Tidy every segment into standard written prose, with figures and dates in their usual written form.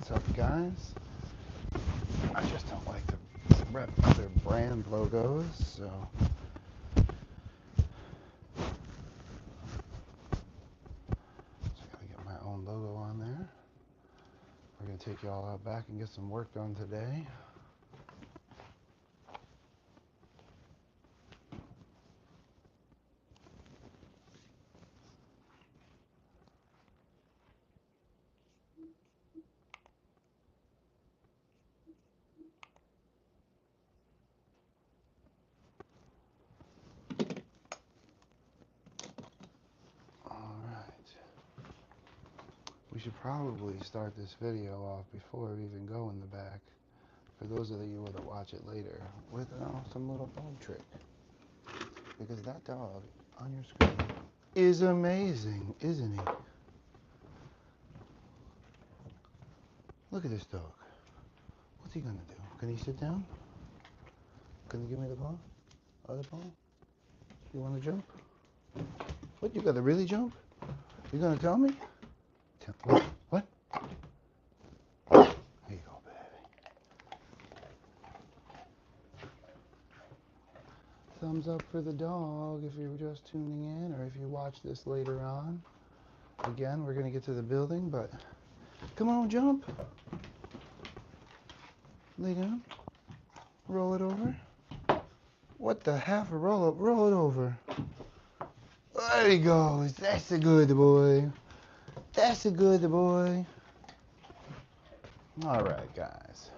What's up, guys? I just don't like to rep other brand logos, so I gotta get my own logo on there. We're gonna take y'all out back and get some work done today. We should probably start this video off before we even go in the back, for those of you that watch it later, with some little dog trick. Because that dog on your screen is amazing, isn't he? Look at this dog. What's he gonna do? Can he sit down? Can you give me the paw? Other paw? You wanna jump? What, you gotta really jump? You gonna tell me? What? Here you go, baby. Thumbs up for the dog if you're just tuning in, or if you watch this later on. Again, we're gonna get to the building, but come on, jump. Lay down. Roll it over. What the half a roll up? Roll it over. There he goes. That's a good boy. That's a good boy. All right, guys.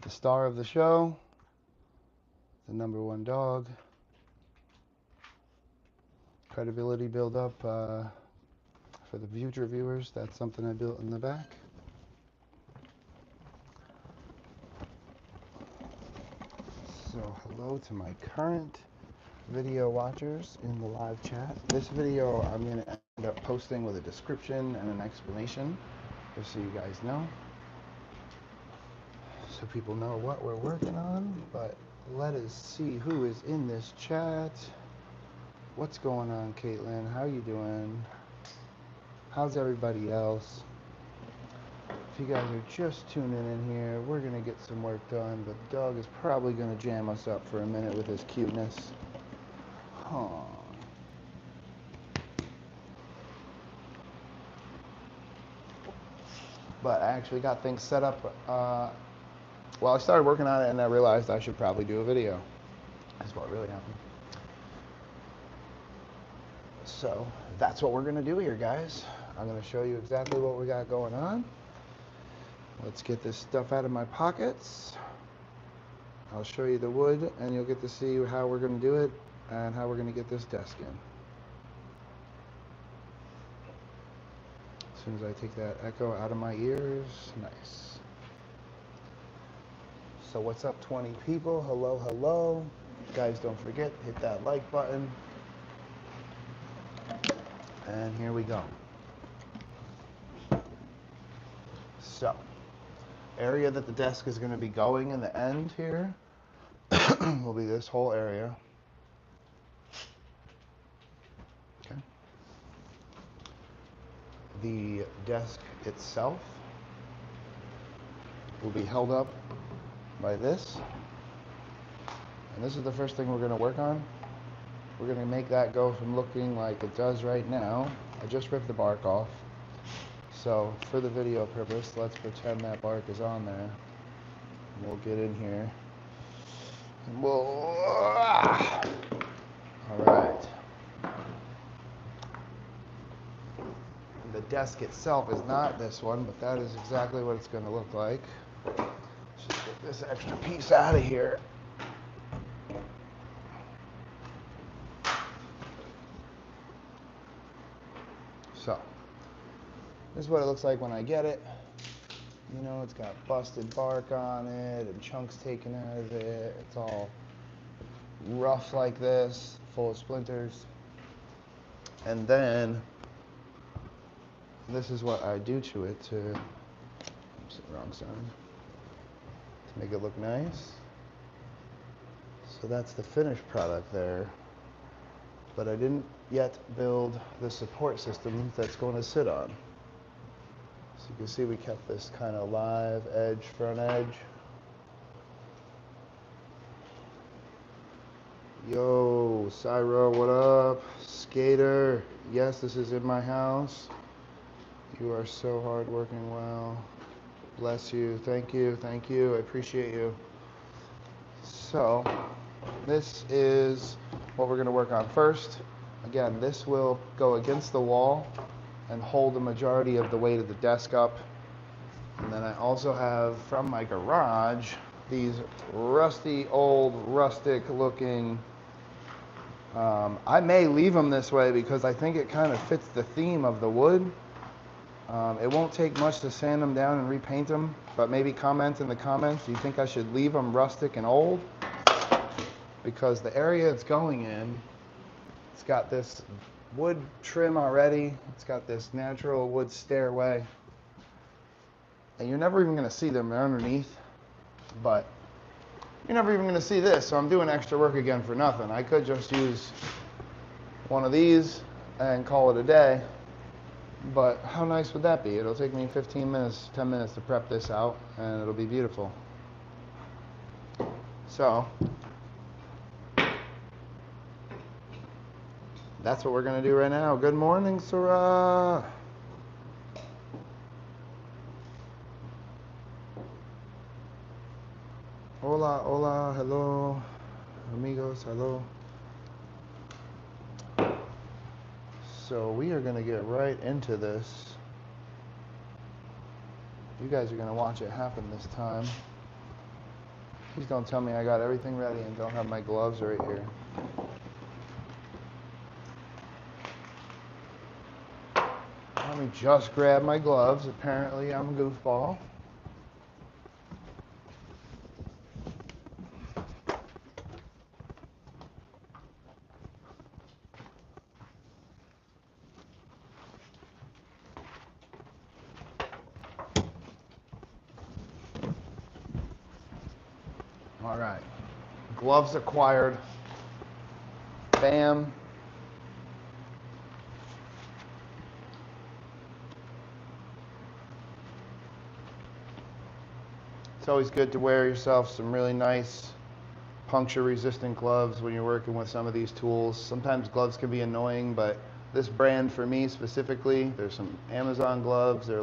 The star of the show, the #1 dog. Credibility build up for the future viewers. That's something I built in the back. So hello to my current video watchers in the live chat. This video I'm going to end up posting with a description and an explanation, just so you guys know, so people know what we're working on. But let us see who is in this chat. What's going on, Caitlin? How you doing? How's everybody else? If you guys are just tuning in here, we're going to get some work done, but the dog is probably going to jam us up for a minute with his cuteness. Huh. But I actually got things set up. Well, I started working on it and I realized I should probably do a video. That's what really happened. So that's what we're going to do here, guys. I'm going to show you exactly what we got going on. Let's get this stuff out of my pockets. I'll show you the wood and you'll get to see how we're going to do it and how we're going to get this desk in. As soon as I take that echo out of my ears, nice. So what's up, 20 people? Hello, hello. Guys, don't forget, hit that like button. And here we go. So, area that the desk is going to be going in the end here will be this whole area. Okay. The desk itself will be held up by this. And this is the first thing we're going to work on. We're going to make that go from looking like it does right now. I just ripped the bark off. So for the video purpose, let's pretend that bark is on there. We'll get in here. And we'll... All right. The desk itself is not this one, but that is exactly what it's going to look like. Let's just get this extra piece out of here. So, this is what it looks like when I get it. You know, it's got busted bark on it and chunks taken out of it. It's all rough like this, full of splinters. And then, this is what I do to it to, oops, wrong side, to make it look nice. So that's the finished product there. but I didn't yet build the support system that's going to sit on. So you can see we kept this kind of live edge, front edge. Yo, Cyro, what up? Skater, yes, this is in my house. You are so hardworking, wow. Bless you, thank you, I appreciate you. So, this is what we're gonna work on first. Again, this will go against the wall and hold the majority of the weight of the desk up. And then I also have, from my garage, these rusty, old, rustic looking, I may leave them this way because I think it kind of fits the theme of the wood. It won't take much to sand them down and repaint them, but maybe comment in the comments, do you think I should leave them rustic and old? Because the area it's going in, it's got this wood trim already, it's got this natural wood stairway, and you're never even going to see them underneath, but you're never even going to see this, so I'm doing extra work again for nothing. I could just use one of these and call it a day, but how nice would that be? It'll take me 15 minutes, 10 minutes to prep this out, and it'll be beautiful. So, that's what we're going to do right now. Good morning, Sarah. Hola, hola, hello, amigos, hello. So we are going to get right into this. You guys are going to watch it happen this time. Please don't tell me I got everything ready and don't have my gloves right here. Let me just grab my gloves. Apparently I'm a goofball. All right, gloves acquired. Bam. It's always good to wear yourself some really nice puncture resistant gloves when you're working with some of these tools. Sometimes gloves can be annoying, but this brand for me specifically, there's some Amazon gloves. They're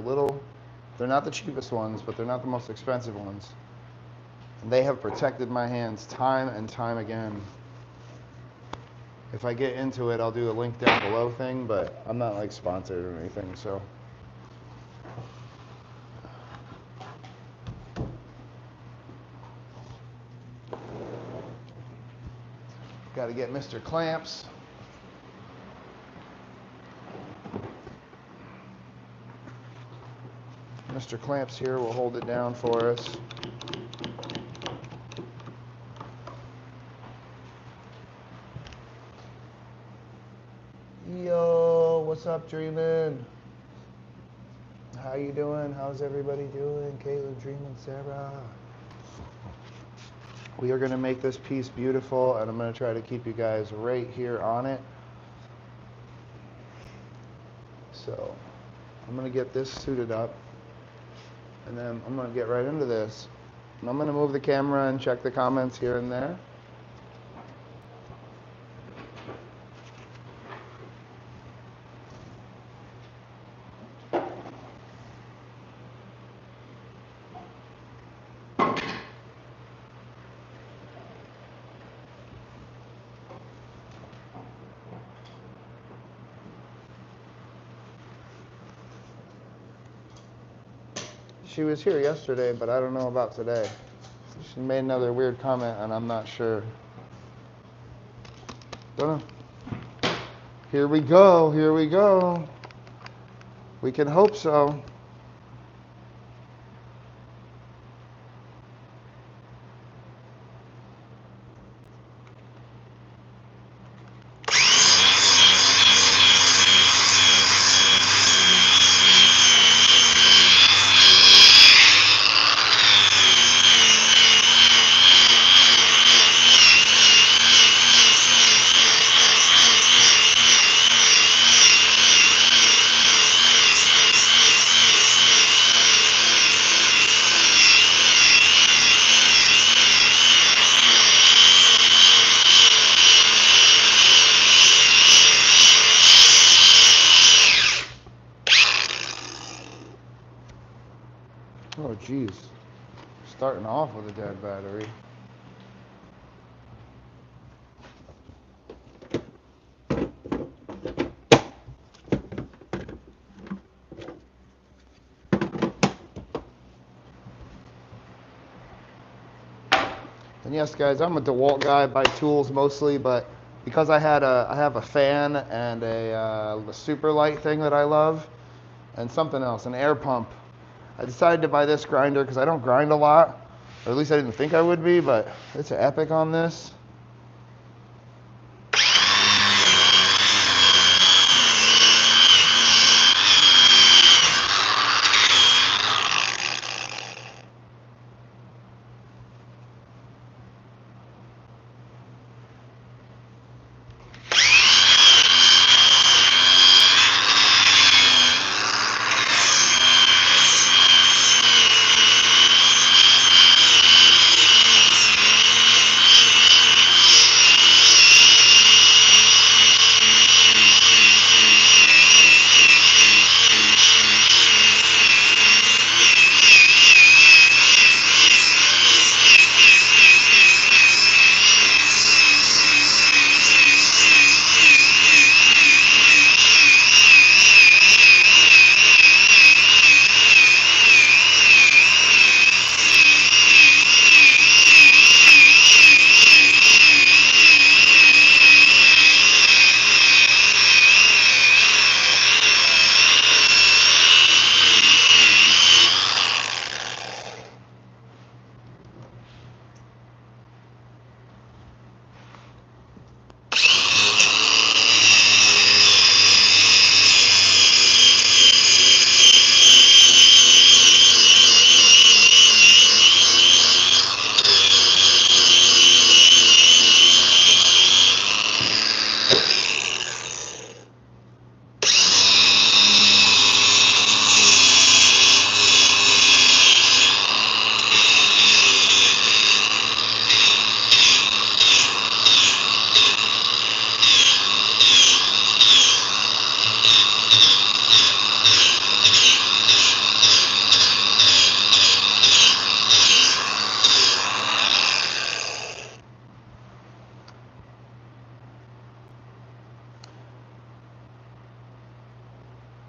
not the cheapest ones, but they're not the most expensive ones. And they have protected my hands time and time again. If I get into it, I'll do a link down below thing, but I'm not like sponsored or anything, so. Got to get Mr. Clamps. Mr. Clamps here will hold it down for us. Yo, what's up, Dreamin'? How you doing? How's everybody doing? Caitlin, Dreamin', Sarah. We are going to make this piece beautiful, and I'm going to try to keep you guys right here on it. So I'm going to get this suited up, and then I'm going to get right into this. And I'm going to move the camera and check the comments here and there. She was here yesterday, but I don't know about today. She made another weird comment, and I'm not sure. Don't know. Here we go, here we go. We can hope so. geez. Starting off with a dead battery. And yes, guys, I'm a DeWalt guy. I buy tools mostly, but because I have a fan and a super light thing that I love, and something else, an air pump. I decided to buy this grinder because I don't grind a lot, or at least I didn't think I would be, but it's epic on this.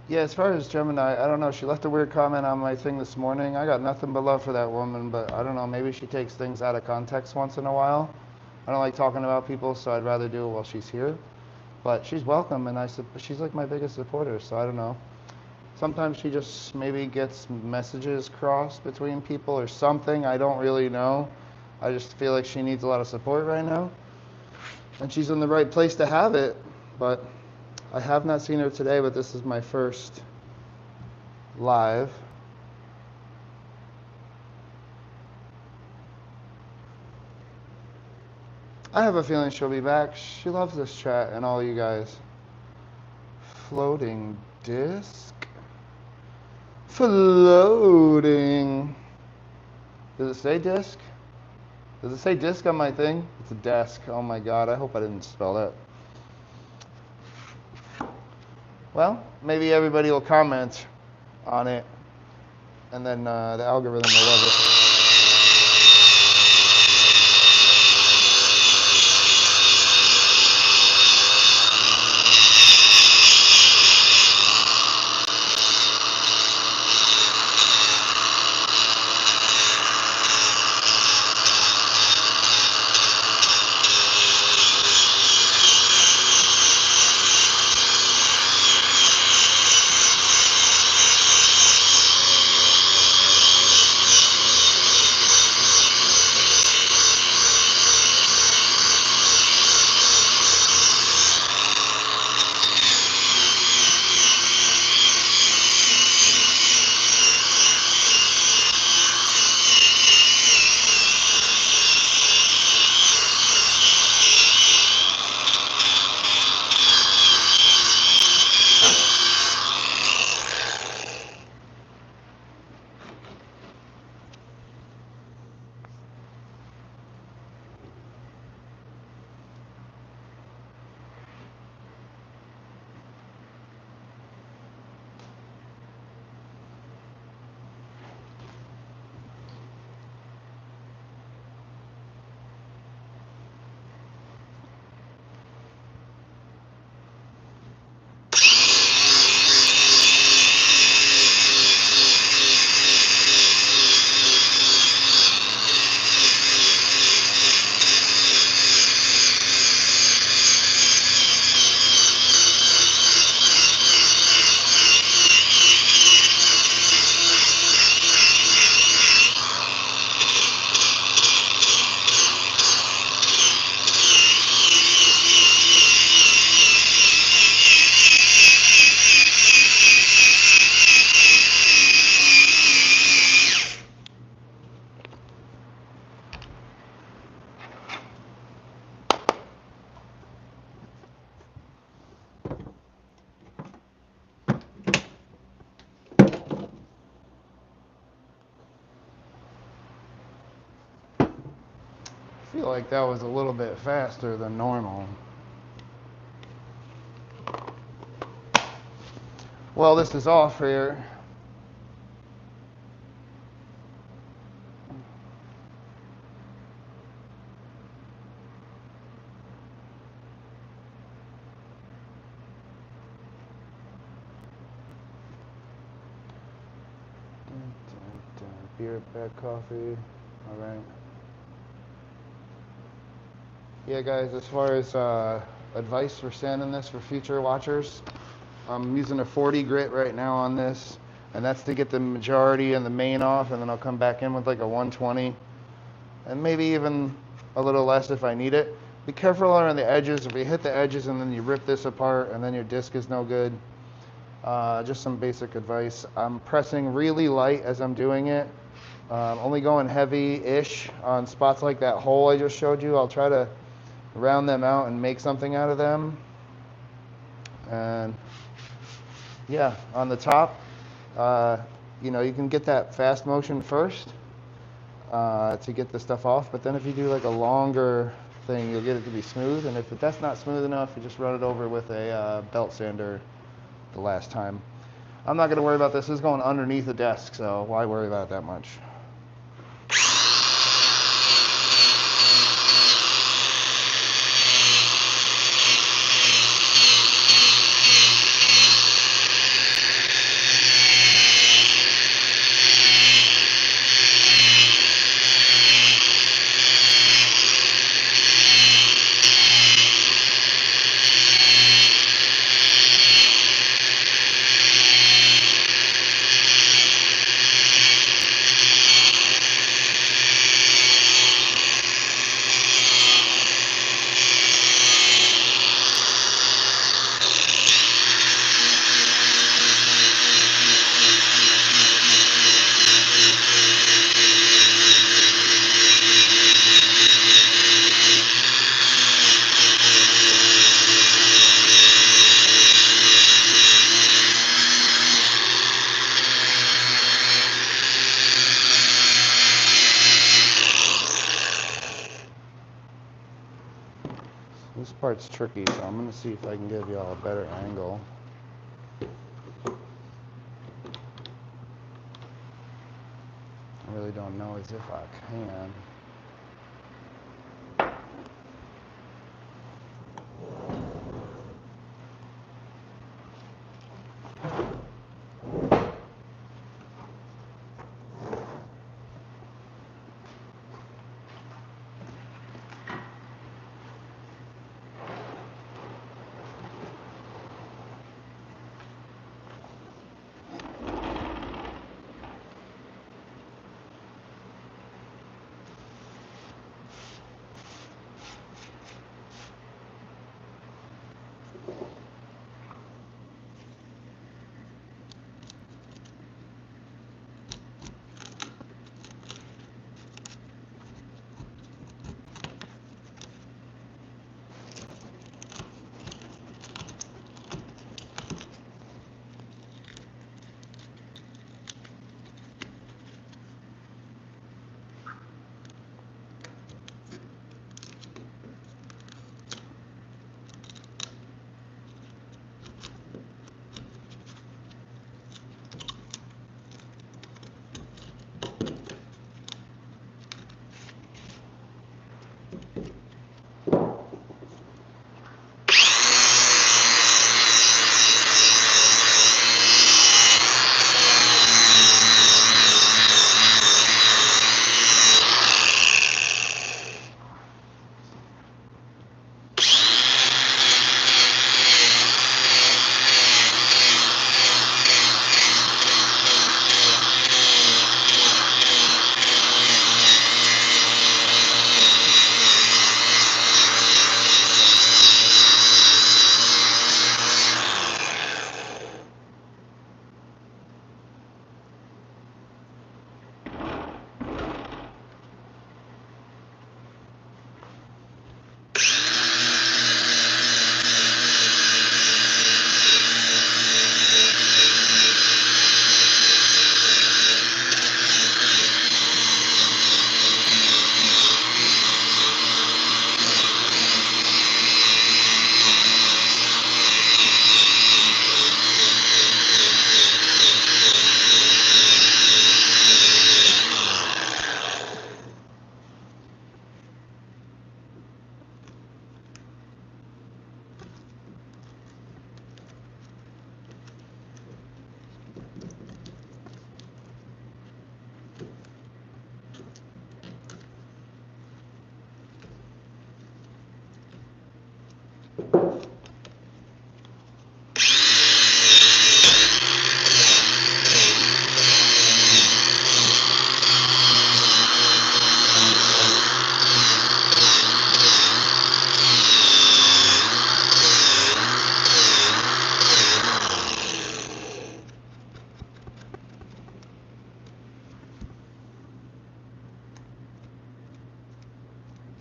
Yeah, as far as Gemini, I don't know. She left a weird comment on my thing this morning. I got nothing but love for that woman, but I don't know. Maybe she takes things out of context once in a while. I don't like talking about people, so I'd rather do it while she's here. But she's welcome, and she's like my biggest supporter, so I don't know. Sometimes she just maybe gets messages crossed between people or something. I don't really know. I just feel like she needs a lot of support right now. And she's in the right place to have it, but I have not seen her today, but this is my first live. I have a feeling she'll be back. She loves this chat and all you guys. Floating disc? Floating. Does it say disc? Does it say disc on my thing? It's a desk. Oh my god, I hope I didn't spell that. Well, maybe everybody will comment on it, and then the algorithm will love it. feel like that was a little bit faster than normal. Well, this is off here. Beer, bad coffee. All right. Yeah, guys, as far as advice for sanding this for future watchers, I'm using a 40 grit right now on this, and that's to get the majority and the main off, and then I'll come back in with like a 120, and maybe even a little less if I need it. Be careful around the edges. If you hit the edges and then you rip this apart and then your disc is no good, just some basic advice. I'm pressing really light as I'm doing it. Only going heavy-ish on spots like that hole I just showed you. I'll try to round them out and make something out of them. And yeah, on the top, you know, you can get that fast motion first to get the stuff off, but then if you do like a longer thing, you'll get it to be smooth. And if that's not smooth enough, you just run it over with a belt sander the last time. I'm not going to worry about this. This is going underneath the desk, so why worry about it that much? This part's tricky, so I'm going to see if I can give y'all a better angle. I really don't know as if I can.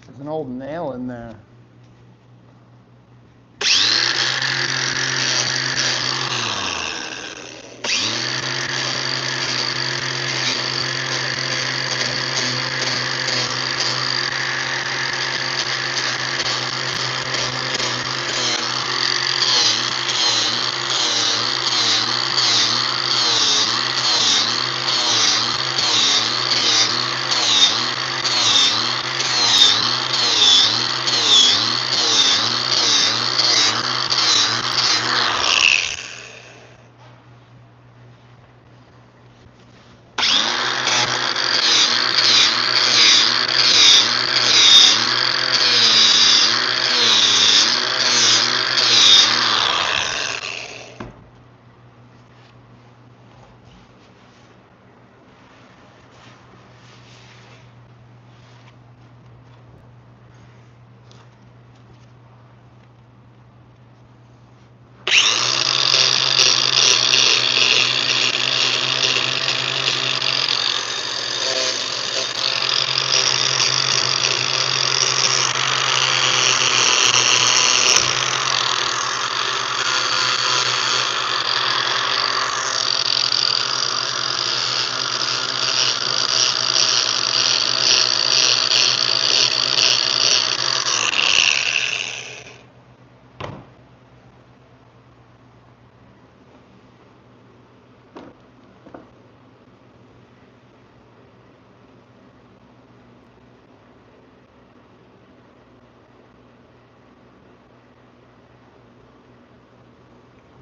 There's an old nail in there.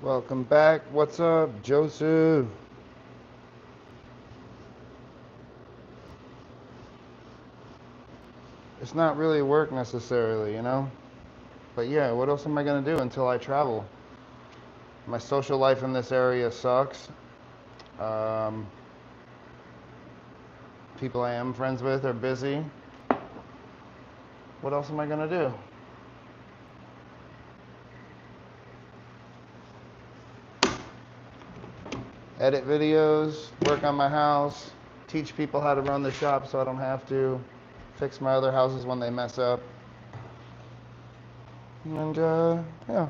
Welcome back. What's up, Joseph? It's not really work necessarily, you know? But yeah, what else am I gonna do until I travel? My social life in this area sucks. Um, People I am friends with are busy. What else am I gonna do? Edit videos, work on my house, teach people how to run the shop so I don't have to, fix my other houses when they mess up. And yeah.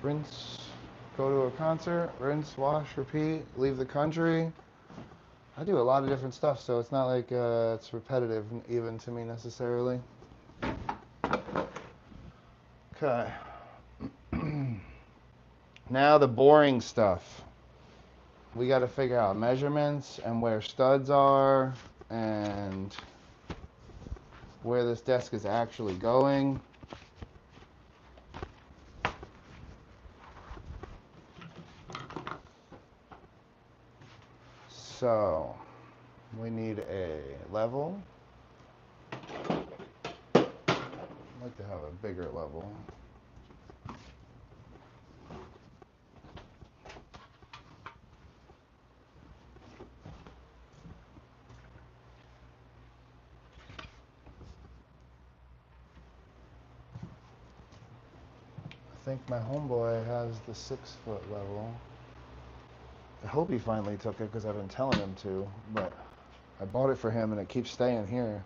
Rinse, go to a concert, rinse, wash, repeat, leave the country. I do a lot of different stuff, so it's not like it's repetitive even to me necessarily. Okay. Now the boring stuff. We got to figure out measurements and where studs are and where this desk is actually going. So we need a level. I'd like to have a bigger level. I think my homeboy has the 6-foot level. I hope he finally took it because I've been telling him to, but I bought it for him and it keeps staying here.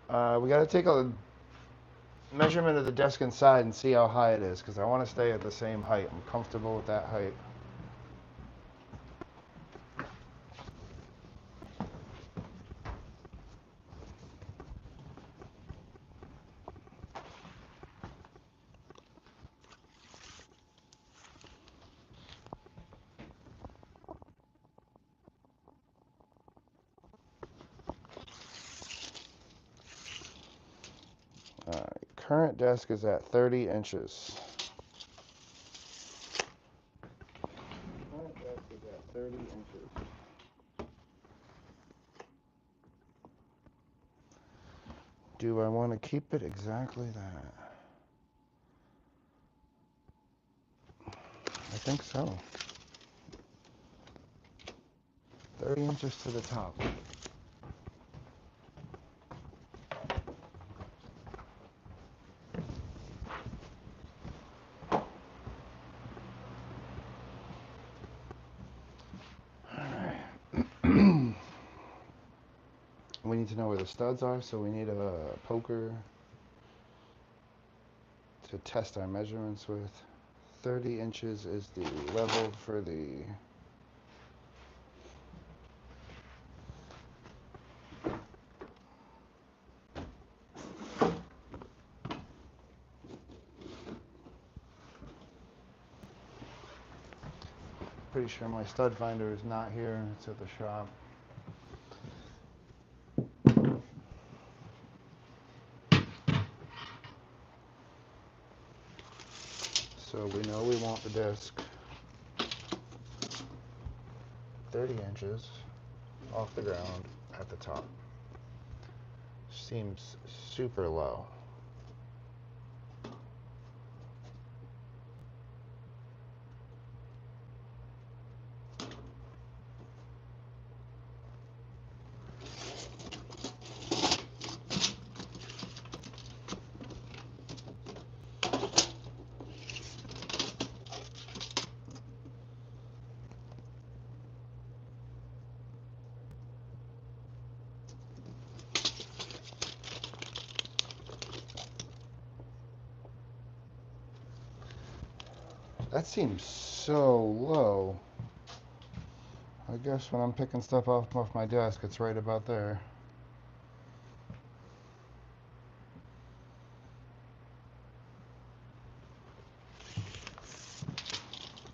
We got to take a measurement of the desk inside and see how high it is because I want to stay at the same height. I'm comfortable with that height. Current desk is at 30 inches. Current desk is at 30 inches. Do do I want to keep it exactly that? I think so. 30 inches to the top. We need to know where the studs are, so we need a poker to test our measurements with. 30 inches is the level for the pretty sure my stud finder is not here, it's at the shop. So we know we want the disc 30 inches off the ground at the top. Seems super low. That seems so low. I guess when I'm picking stuff off my desk, it's right about there.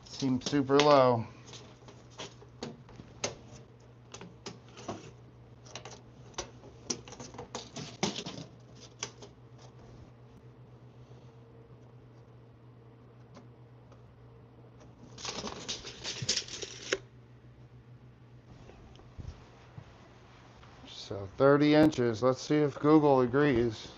Seems super low. So 30 inches. Let's see if Google agrees.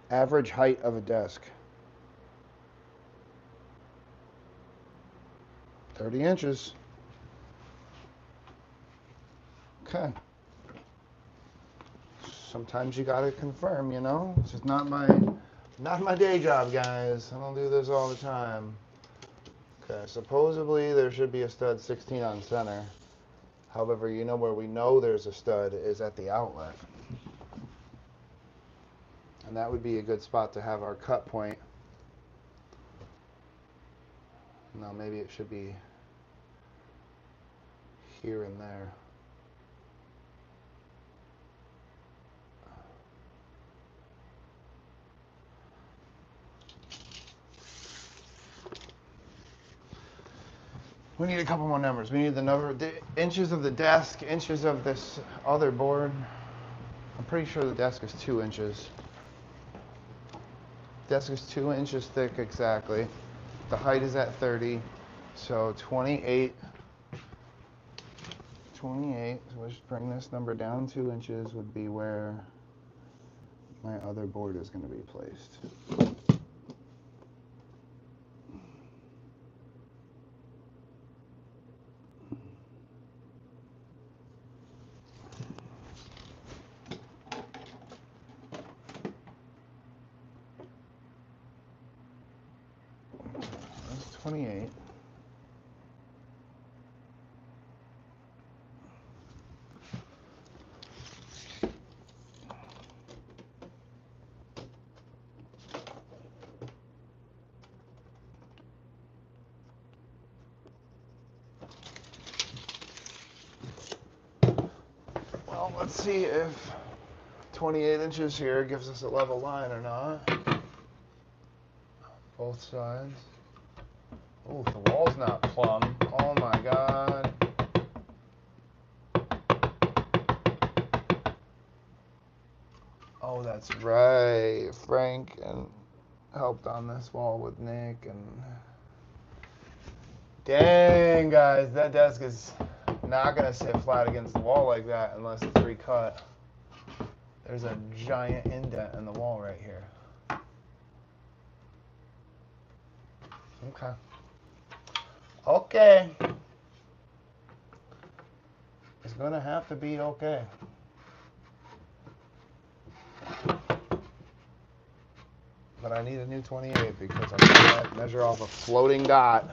Average height of a desk. 30 inches. Okay. Sometimes you gotta confirm, you know? This is not my day job, guys. I don't do this all the time. Okay, supposedly there should be a stud 16 on center. However, you know where we know there's a stud is at the outlet. And that would be a good spot to have our cut point. No, maybe it should be here and there. We need a couple more numbers. We need the inches of the desk, inches of this other board. I'm pretty sure the desk is 2 inches. Desk is 2 inches thick exactly. The height is at 30, so 28. 28, so let's just bring this number down 2 inches would be where my other board is going to be placed. That's 28. Well, let's see if 28 inches here gives us a level line or not. Both sides. Oh, the wall's not plumb. Oh my God. Oh, that's right. Frank and helped on this wall with Nick, and dang, guys, that desk is not gonna sit flat against the wall like that unless it's recut. There's a giant indent in the wall right here. Okay. Okay. It's gonna have to be okay. But I need a new 28 because I'm gonna measure off a floating dot.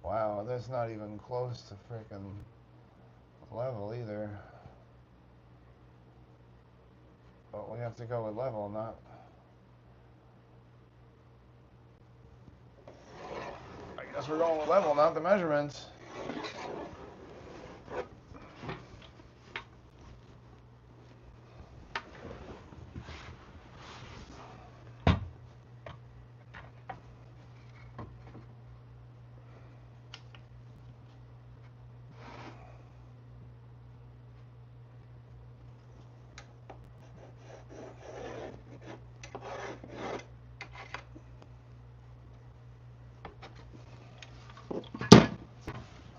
Wow, that's not even close to freaking level either. But we have to go with level, not... I guess we're going with level, not the measurements.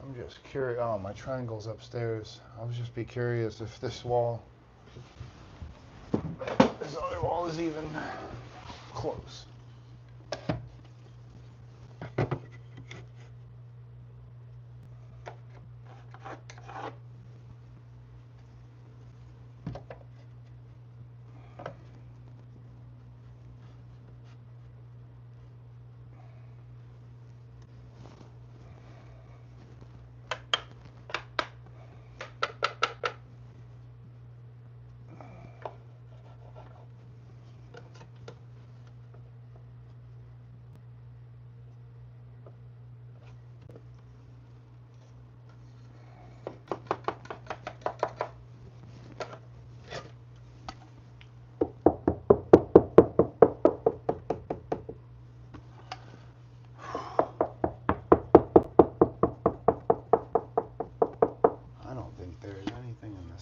I'm just curious. Oh, my triangle's upstairs. I was just be curious if this wall, this other wall is even close.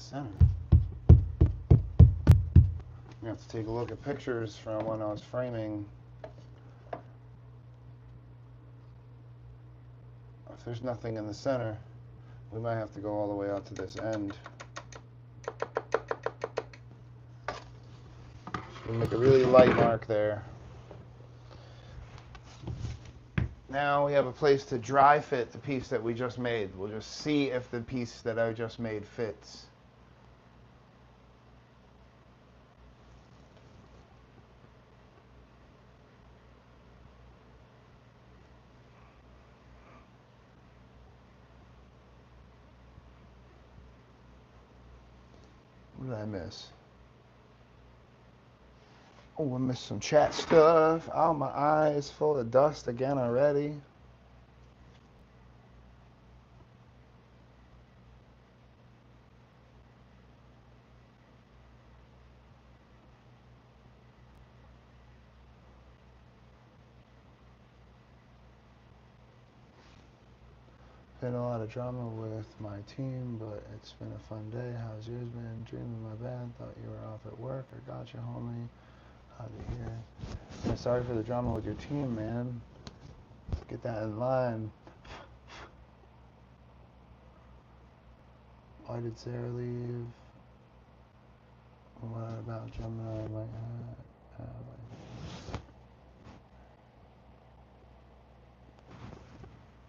Center. We have to take a look at pictures from when I was framing. If there's nothing in the center, we might have to go all the way out to this end. We make a really light mark there. Now we have a place to dry fit the piece that we just made. We'll just see if the piece that I just made fits. What did I miss? Oh, I missed some chat stuff. Oh, my eyes full of dust again already. Been a lot of drama with my team, but it's been a fun day. How's yours been? Dreaming my bad. Thought you were off at work. I got you, homie. How'd you hear? Yeah, sorry for the drama with your team, man. Let's get that in line. Why did Sarah leave? What about Gemini?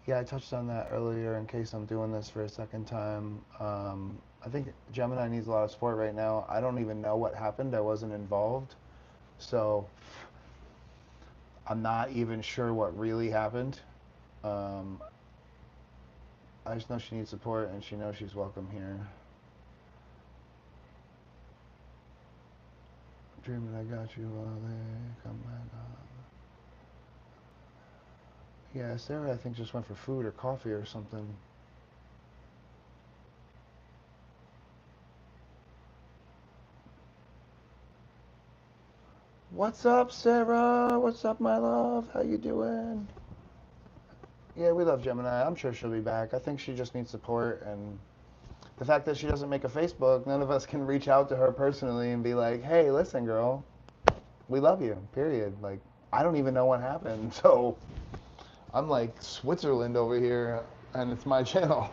Yeah, I touched on that earlier in case I'm doing this for a second time. I think Gemini needs a lot of support right now. I don't even know what happened. I wasn't involved. So I'm not even sure what really happened. I just know she needs support and she knows she's welcome here. Dreaming I got you while they come back on. Yeah, Sarah I think just went for food or coffee or something. What's up, Sarah? What's up, my love? How you doing? Yeah, we love Gemini. I'm sure she'll be back. I think she just needs support, and the fact that she doesn't make a Facebook, none of us can reach out to her personally and be like, hey, listen, girl, we love you, period. Like, I don't even know what happened, so I'm like Switzerland over here, and it's my channel.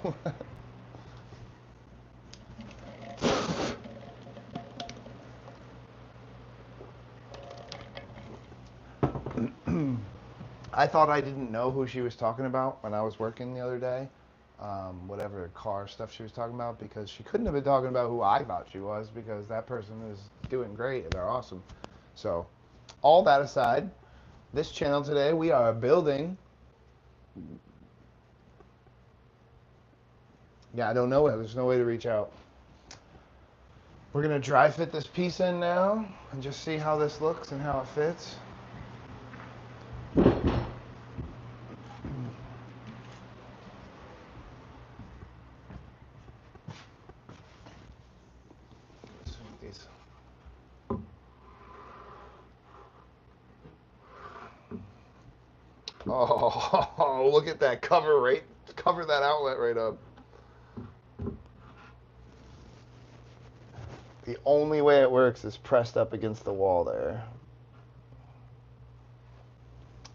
I thought I didn't know who she was talking about when I was working the other day, whatever car stuff she was talking about, because she couldn't have been talking about who I thought she was, because that person is doing great and they're awesome. So, all that aside, this channel today, we are building. Yeah, I don't know it. There's no way to reach out. We're going to dry fit this piece in now and just see how this looks and how it fits. Oh, look at that cover that outlet right up. The only way it works is pressed up against the wall there.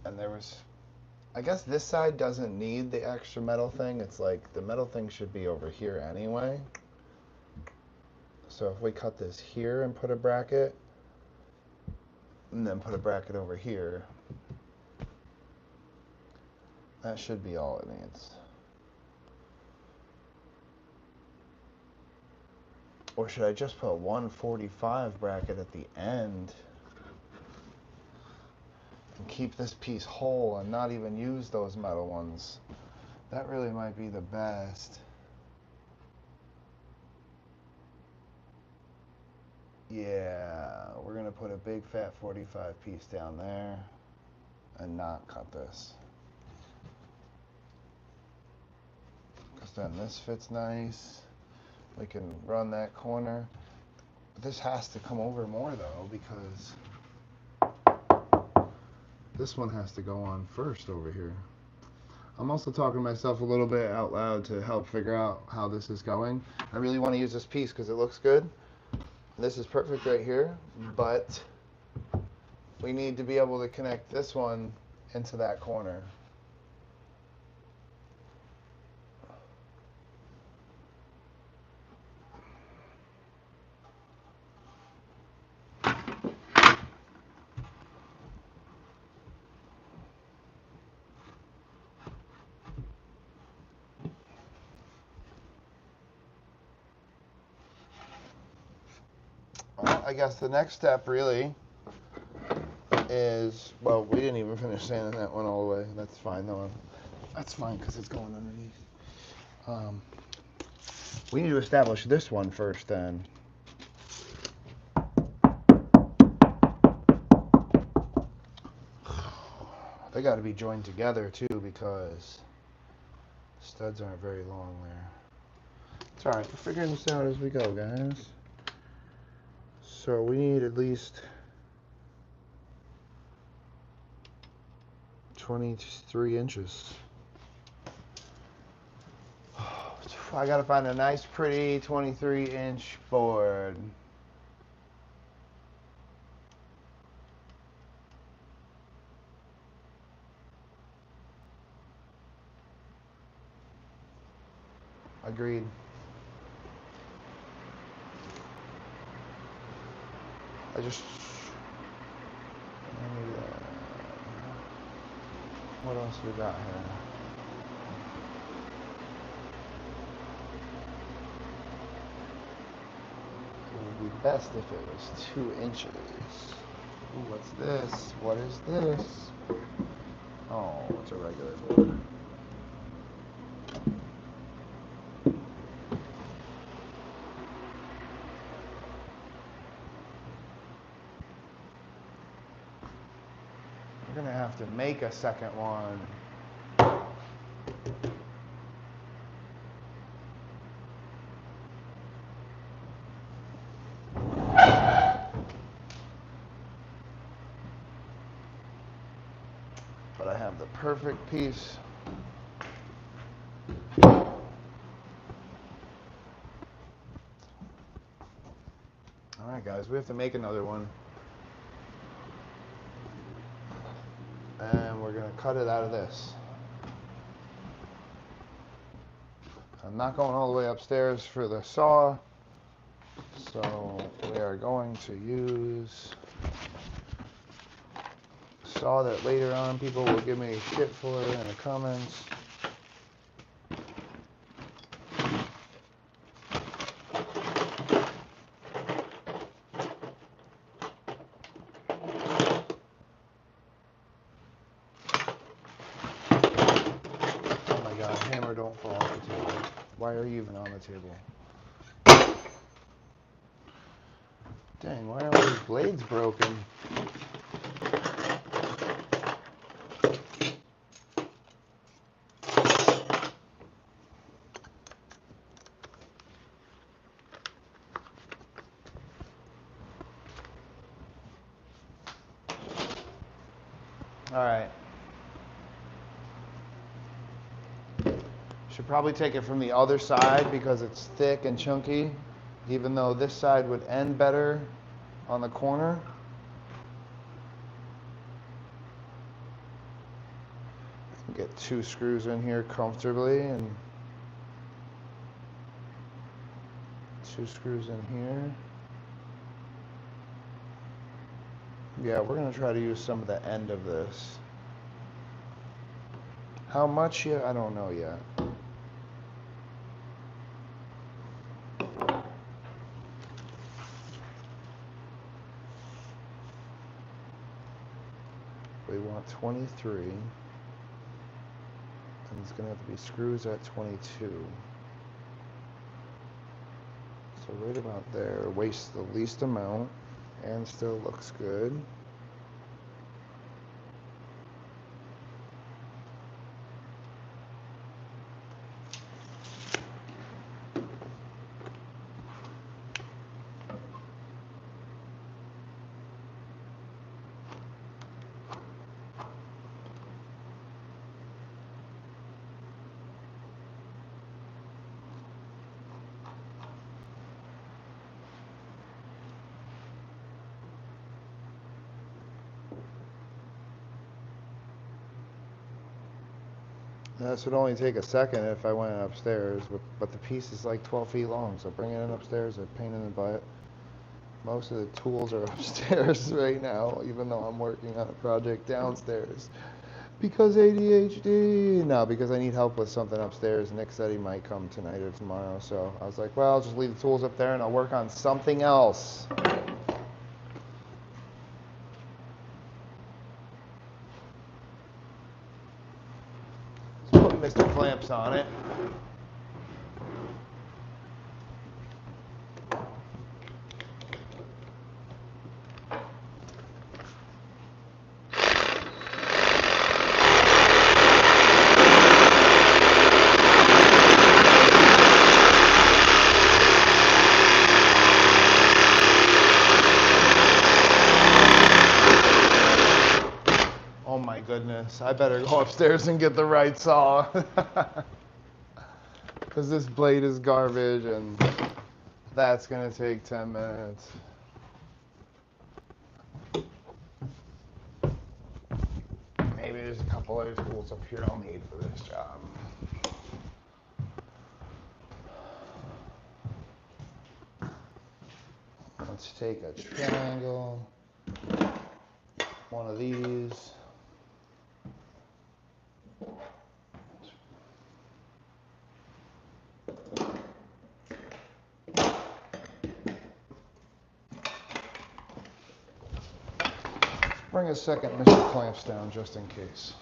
And there was, I guess this side doesn't need the extra metal thing. It's like the metal thing should be over here anyway. So if we cut this here and put a bracket, and then put a bracket over here, that should be all it needs. Or should I just put a 145 bracket at the end and keep this piece whole and not even use those metal ones? That really might be the best. Yeah, we're gonna put a big fat 45 piece down there and not cut this. Because then this fits nice. We can run that corner. But this has to come over more though, because this one has to go on first over here. I'm also talking to myself a little bit out loud to help figure out how this is going. I really want to use this piece because it looks good. This is perfect right here, but we need to be able to connect this one into that corner. Well, I guess the next step really is, well, we didn't even finish sanding that one all the way. That's fine though. That's fine because it's going underneath. We need to establish this one first then. They got to be joined together too because studs aren't very long there. It's alright, we're figuring this out as we go, guys. So we need at least 23 inches. I gotta find a nice pretty 23-inch board. Agreed. What else we got here? It would be best if it was 2 inches. Ooh, what's this? What is this? Oh, it's a regular board. We're gonna have to make a second one. I have the perfect piece. Alright guys, we have to make another one. And we're going to cut it out of this. I'm not going all the way upstairs for the saw, so we are going to use a saw that later on people will give me shit for in the comments. Hammer, don't fall off the table. Why are you even on the table? Dang, why are all these blades broken? Alright. Should probably take it from the other side because it's thick and chunky, even though this side would end better on the corner. Get 2 screws in here comfortably, and 2 screws in here. Yeah, we're going to try to use some of the end of this. How much yet? I don't know yet. We want 23, and it's going to have to be screws at 22. So right about there, wastes the least amount and still looks good. This would only take a second if I went upstairs, but the piece is like 12 feet long, so bringing it upstairs is a pain in the butt. Most of the tools are upstairs right now, even though I'm working on a project downstairs. Because ADHD. No, because I need help with something upstairs. Nick said he might come tonight or tomorrow, so I was like, well, I'll just leave the tools up there and I'll work on something else. Mr. Clamps on it. Oh my goodness, I better go upstairs and get the right saw. Because this blade is garbage and that's going to take 10 minutes. Maybe there's a couple other tools up here I'll need for this job. Let's take a triangle, one of these. Bring a second Mr. Clamps down just in case.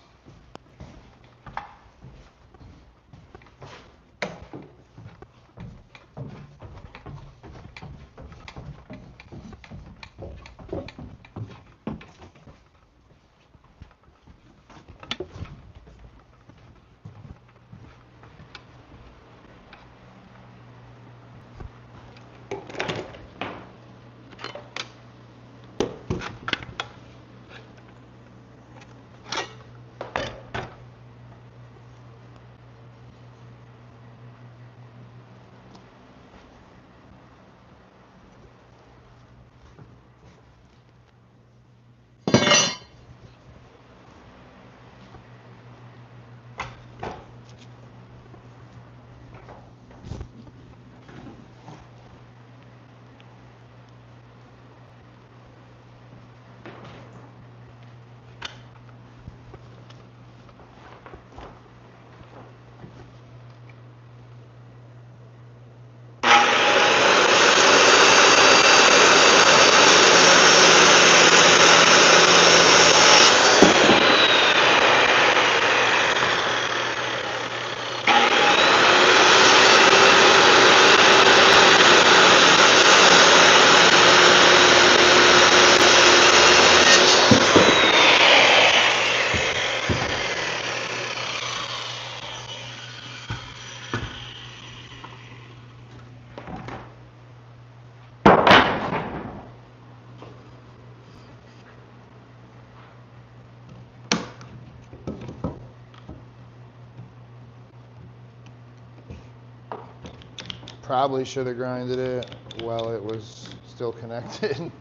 Probably should have grinded it while it was still connected,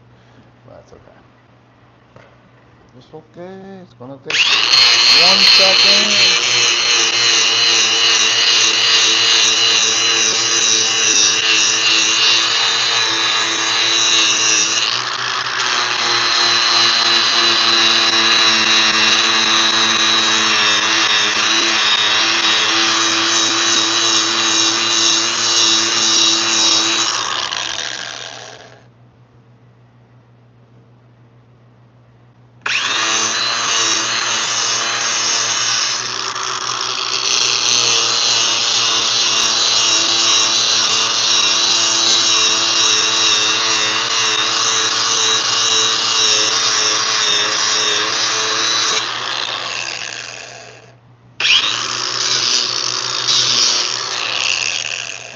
but that's okay. It's okay. It's gonna take 1 second.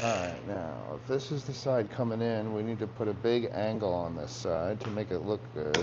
Alright, now, if this is the side coming in, we need to put a big angle on this side to make it look good.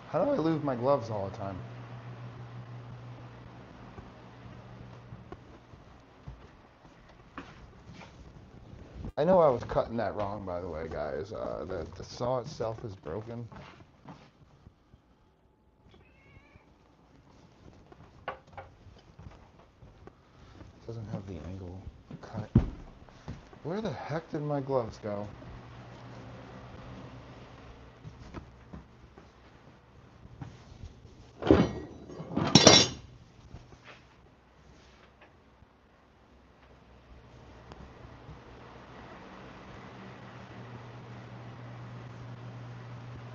How do I lose my gloves all the time? I know I was cutting that wrong, by the way, guys. The saw itself is broken. It doesn't have the angle cut. Where the heck did my gloves go?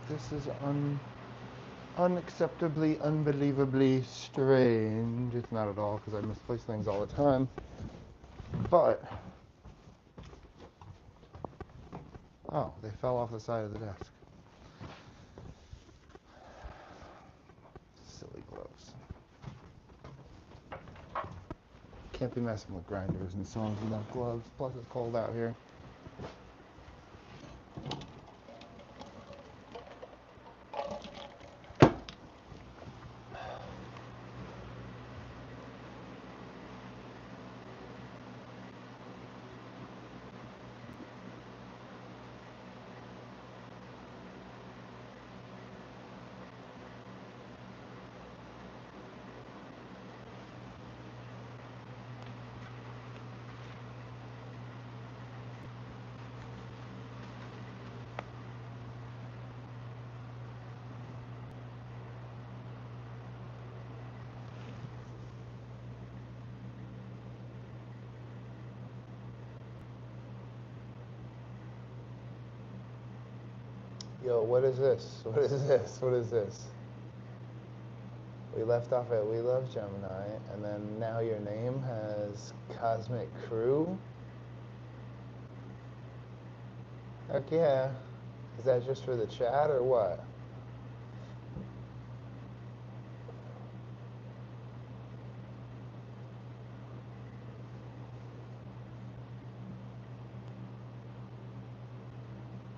This is unacceptably, unbelievably strange. It's not at all, because I misplace things all the time. But, oh, they fell off the side of the desk. Silly gloves. Can't be messing with grinders and saws without gloves. Plus it's cold out here. Yo, what is this? What is this? What is this? We left off at We Love Gemini, and then now your name has Cosmic Crew? Heck yeah. Is that just for the chat or what?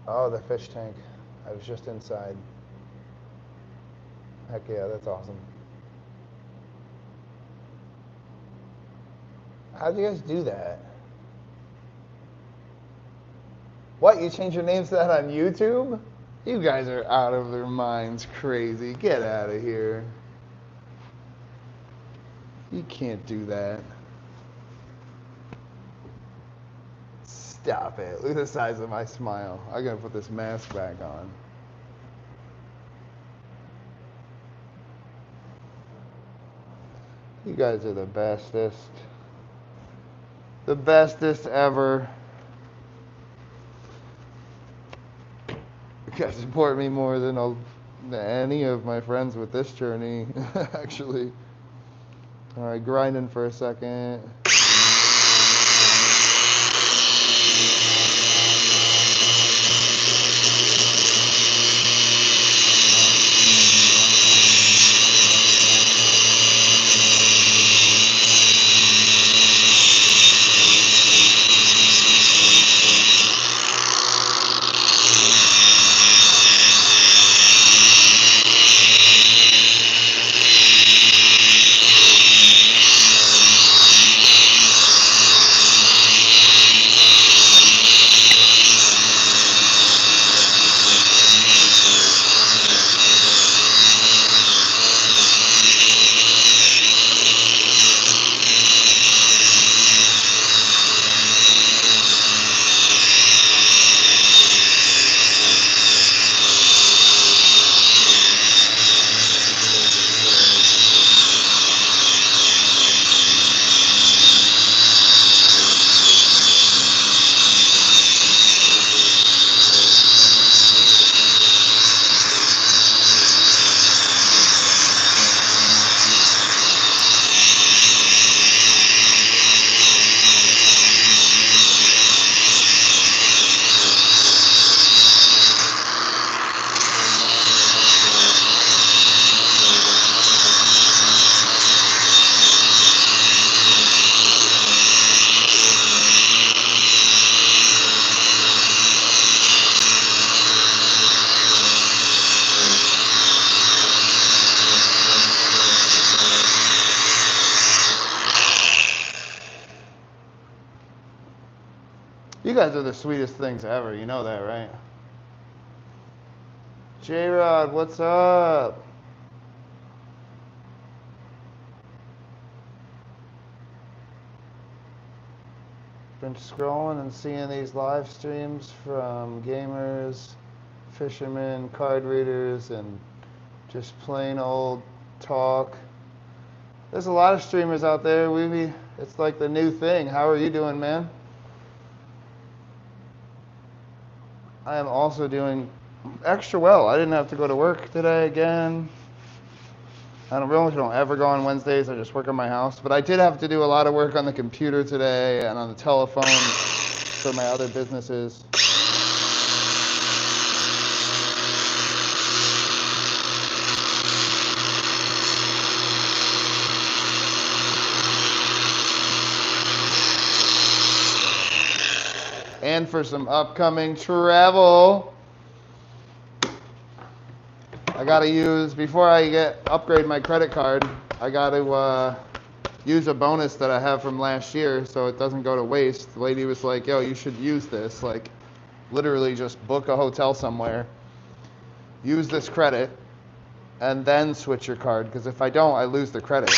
Oh, the fish tank. I was just inside. Heck yeah, that's awesome. How'd you guys do that? What, you changed your names to that on YouTube? You guys are out of their minds crazy. Get out of here. You can't do that. Stop it. Look at the size of my smile. I gotta put this mask back on. You guys are the bestest. The bestest ever. You guys support me more than any of my friends with this journey, actually. All right, grinding for a second. You guys are the sweetest things ever. You know that, right? J-Rod, what's up? Been scrolling and seeing these live streams from gamers, fishermen, card readers, and just plain old talk. There's a lot of streamers out there. It's like the new thing. How are you doing, man? I am also doing extra well. I didn't have to go to work today again. I don't ever go on Wednesdays. I just work on my house. But I did have to do a lot of work on the computer today and on the telephone for my other businesses. And for some upcoming travel. I gotta before I upgrade my credit card, I gotta use a bonus that I have from last year so it doesn't go to waste. The lady was like, yo, you should use this. Like, literally just book a hotel somewhere, use this credit, and then switch your card, because if I don't, I lose the credit.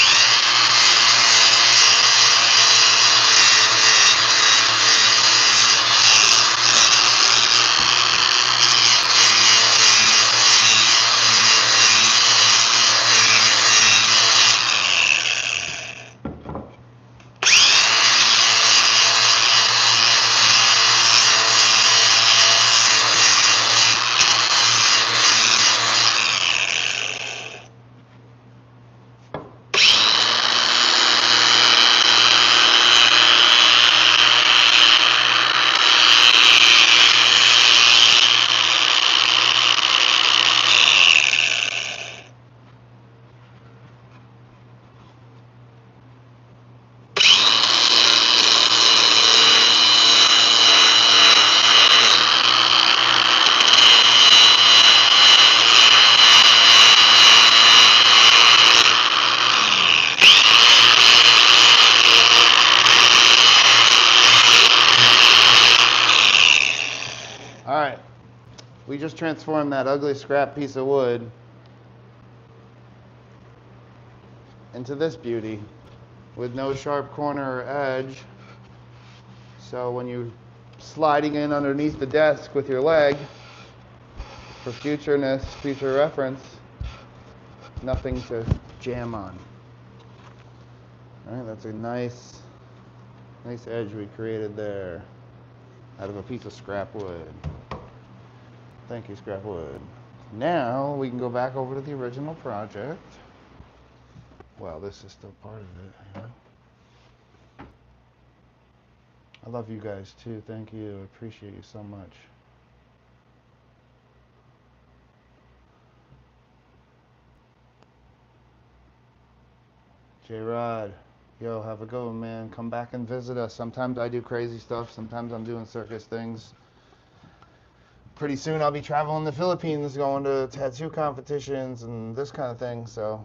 we just transformed that ugly scrap piece of wood into this beauty with no sharp corner or edge. So when you're sliding in underneath the desk with your leg, for future reference, nothing to jam on. All right, that's a nice edge we created there out of a piece of scrap wood. Thank you, scrap wood. Now we can go back over to the original project. Well, this is still part of it, you know? I love you guys too. Thank you. I appreciate you so much. J-Rod, yo, have a go, man. Come back and visit us. Sometimes I do crazy stuff. Sometimes I'm doing circus things. Pretty soon I'll be traveling the Philippines, going to tattoo competitions and this kind of thing. So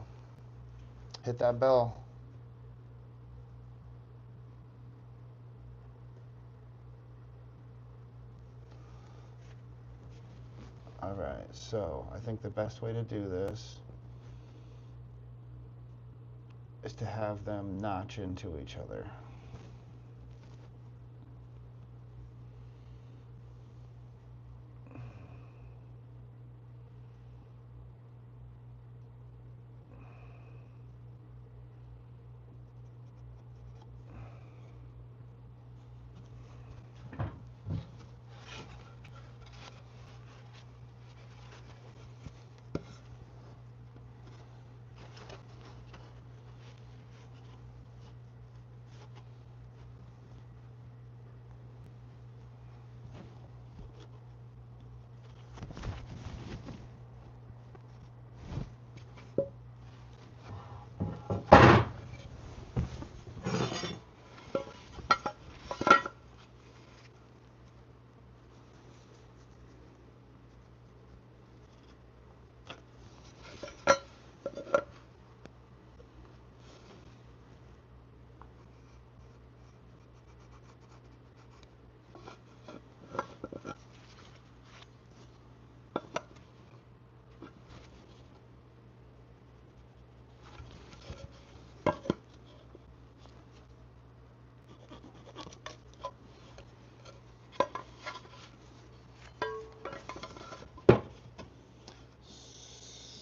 hit that bell. All right, so I think the best way to do this is to have them notch into each other.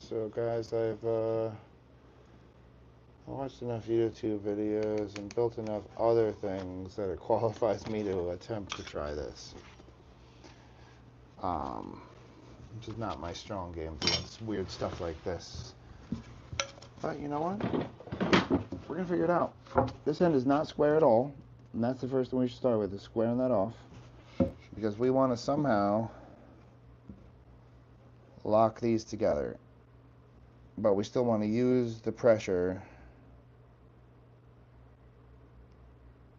So guys, I've watched enough YouTube videos and built enough other things that it qualifies me to attempt to try this. Which is not my strong game, doing weird stuff like this. But you know what? We're gonna figure it out. This end is not square at all, and that's the first thing we should start with, is squaring that off. Because we want to somehow lock these together. But we still want to use the pressure.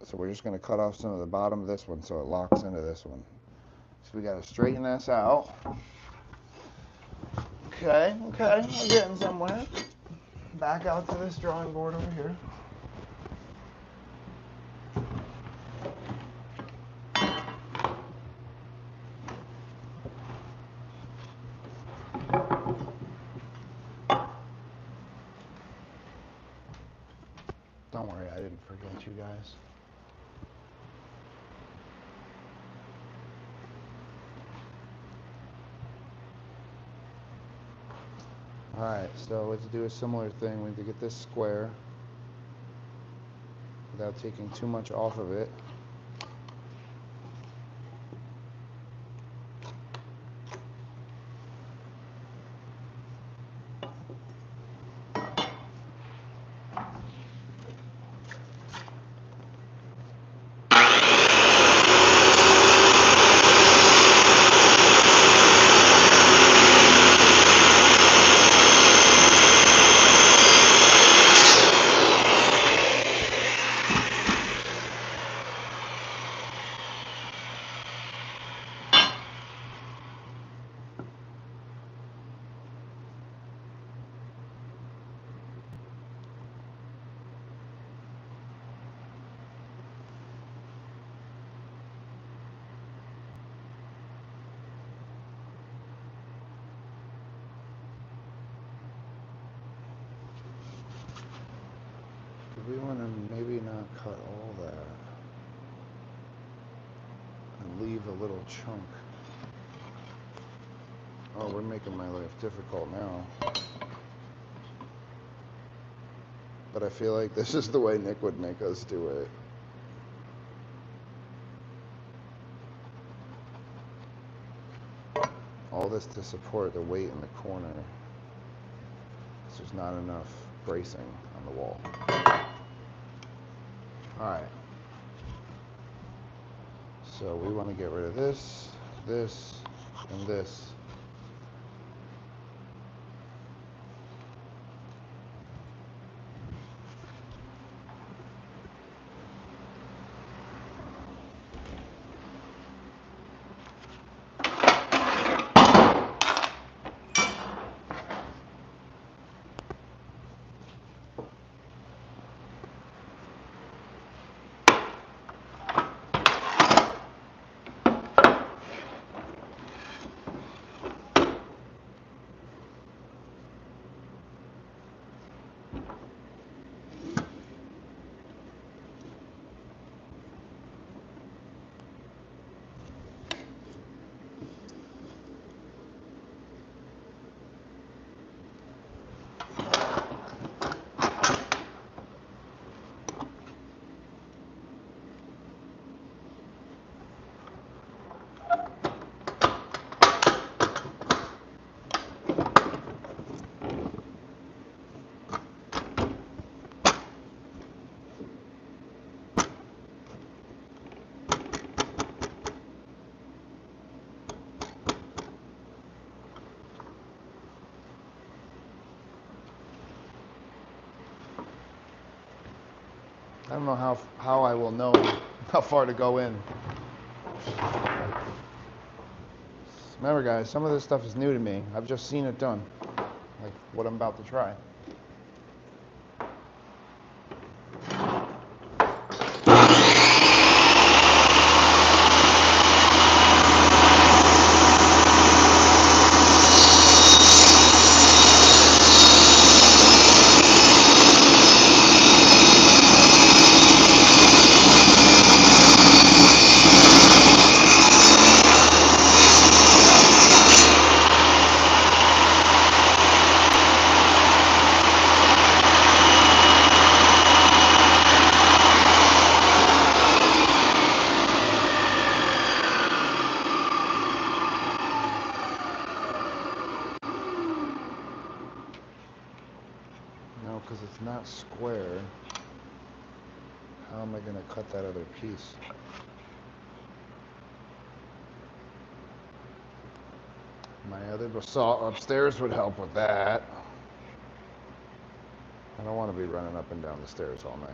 So we're just going to cut off some of the bottom of this one so it locks into this one. So we got to straighten this out. Okay, we're getting somewhere. Back out to this drawing board over here. Don't worry, I didn't forget you guys. Alright, so let's do a similar thing. We need to get this square without taking too much off of it. we want to maybe not cut all that and leave a little chunk. Oh, we're making my life difficult now. But I feel like this is the way Nick would make us do it. All this to support the weight in the corner. There's not enough bracing on the wall. Alright. So we want to get rid of this, this, and this. I don't know how I will know how far to go in. Remember guys, some of this stuff is new to me. I've just seen it done. Like what I'm about to try. No, because it's not square. How am I going to cut that other piece? My other basalt upstairs would help with that. I don't want to be running up and down the stairs all night.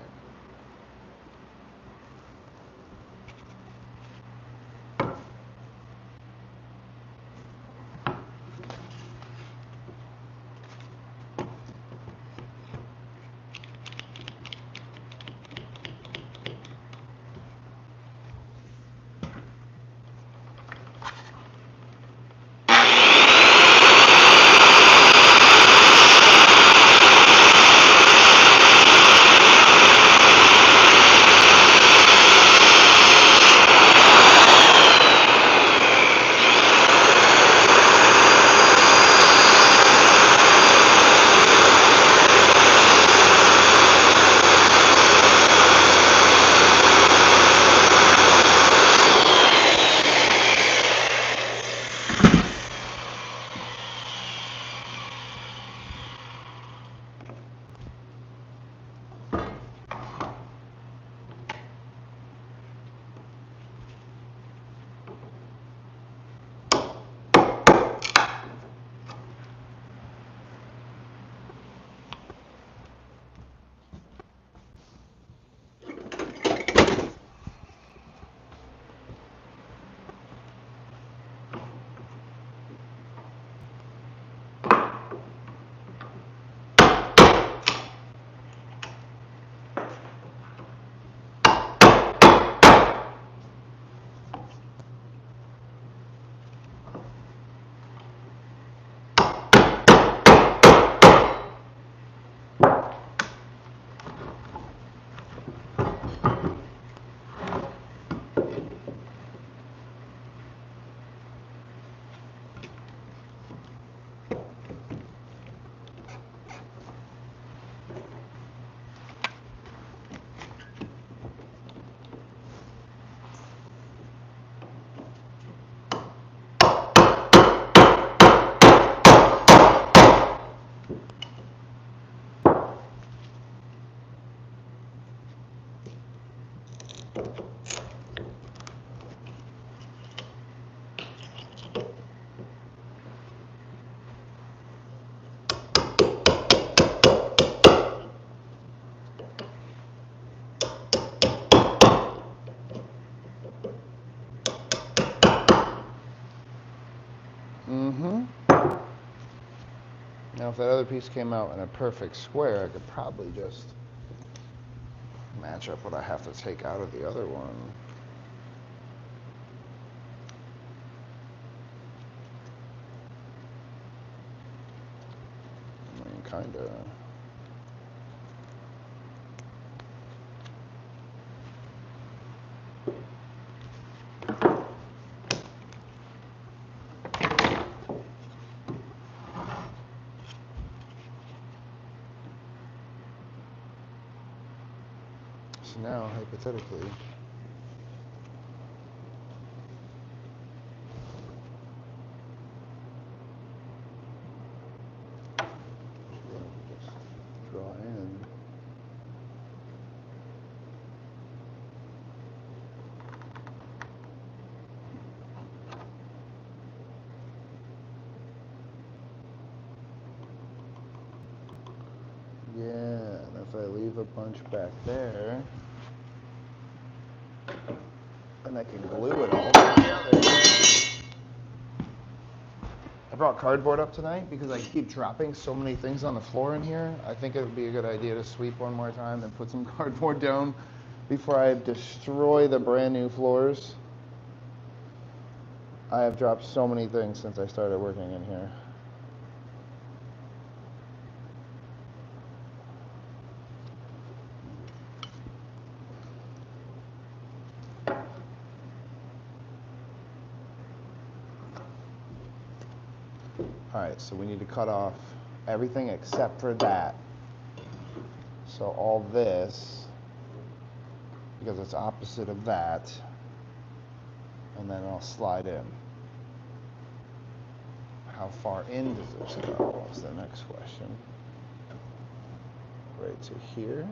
Now, if that other piece came out in a perfect square, I could probably just match up what I have to take out of the other one. I mean, kinda. So now, hypothetically, just draw in. Yeah, and if I leave a bunch back there, then I can glue it all together. I brought cardboard up tonight because I keep dropping so many things on the floor in here. I think it would be a good idea to sweep one more time and put some cardboard down before I destroy the brand new floors. I have dropped so many things since I started working in here. Alright, so we need to cut off everything except for that. So all this, because it's opposite of that, and then I'll slide in. How far in does this go is the next question. Right to here.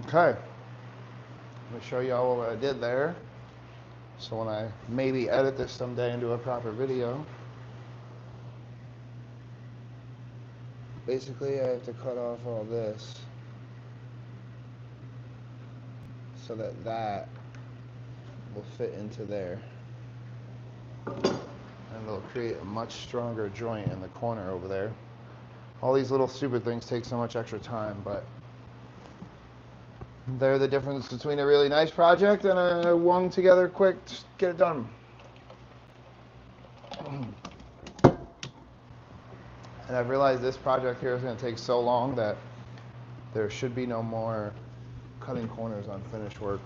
Okay, let me show you all what I did there. So when I maybe edit this someday into a proper video, basically I have to cut off all this so that that will fit into there. And it'll create a much stronger joint in the corner over there. All these little stupid things take so much extra time, but they're the difference between a really nice project and a one together quick, just get it done. And I've realized this project here is going to take so long that there should be no more cutting corners on finished work.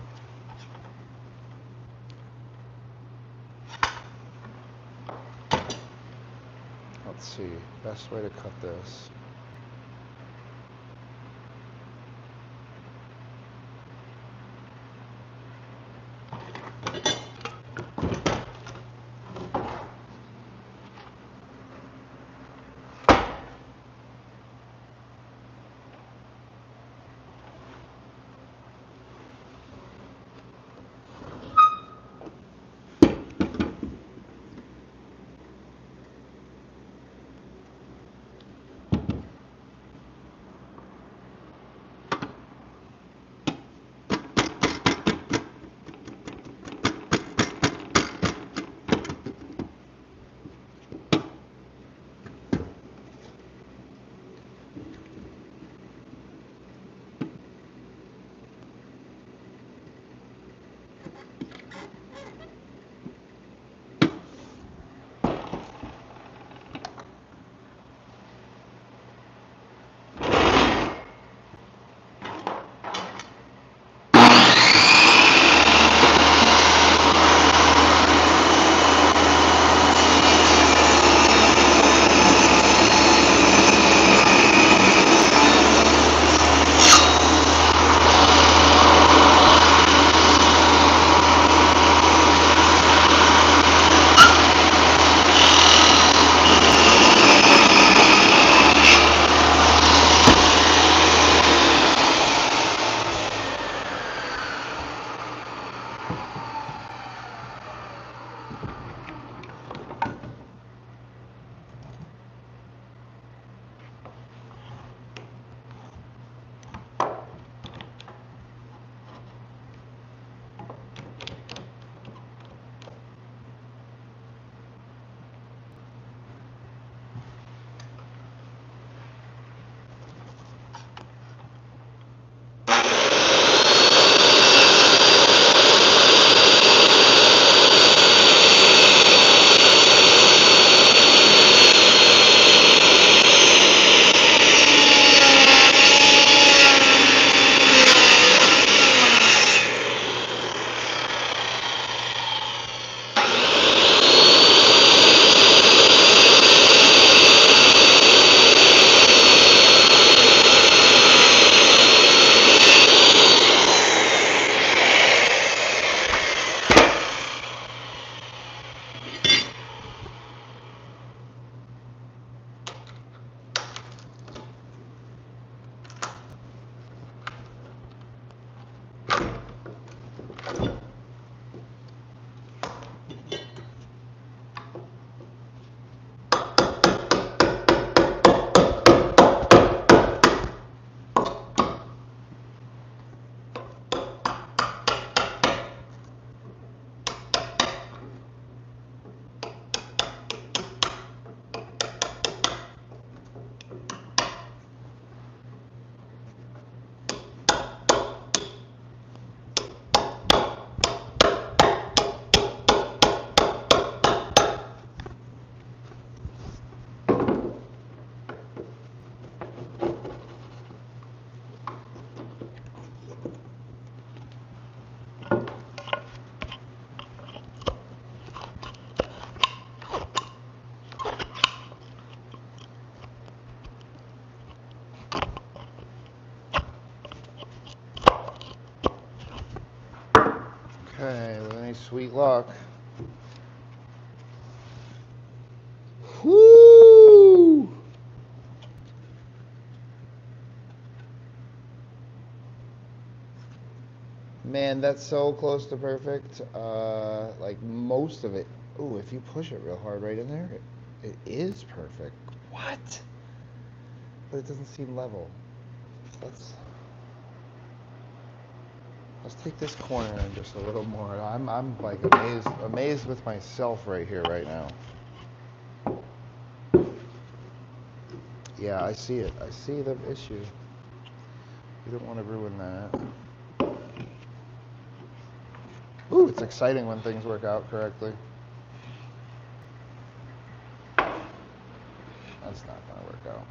Let's see, best way to cut this. Sweet luck. Woo! Man, that's so close to perfect. Like most of it. Ooh, if you push it real hard right in there, it is perfect. What? But it doesn't seem level. Let's take this corner in just a little more. I'm like amazed with myself right here right now. Yeah, I see it. I see the issue. You don't want to ruin that. Ooh, it's exciting when things work out correctly. That's not going to work out.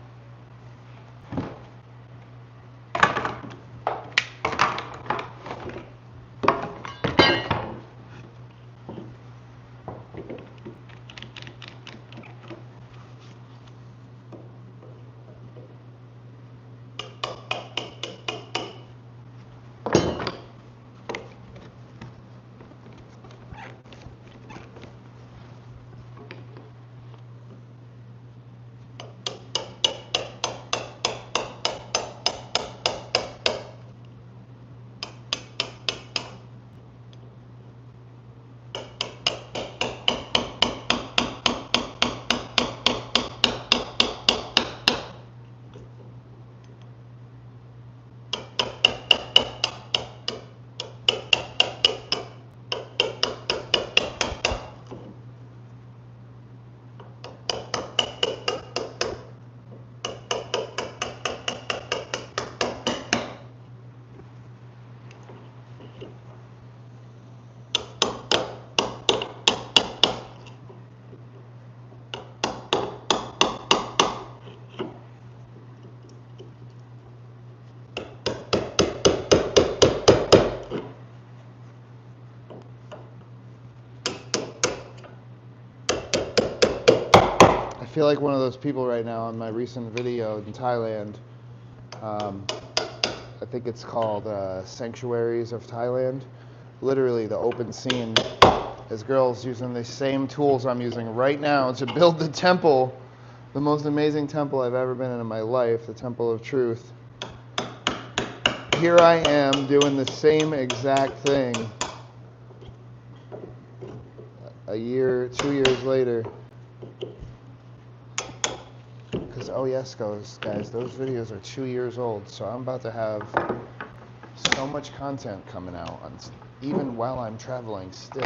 I feel like one of those people right now in my recent video in Thailand. I think it's called Sanctuaries of Thailand. Literally, the open scene is girls using the same tools I'm using right now to build the temple, the most amazing temple I've ever been in my life, the Temple of Truth. Here I am doing the same exact thing a year, 2 years later. Because, oh yes, guys, those videos are 2 years old, so I'm about to have so much content coming out, even while I'm traveling still.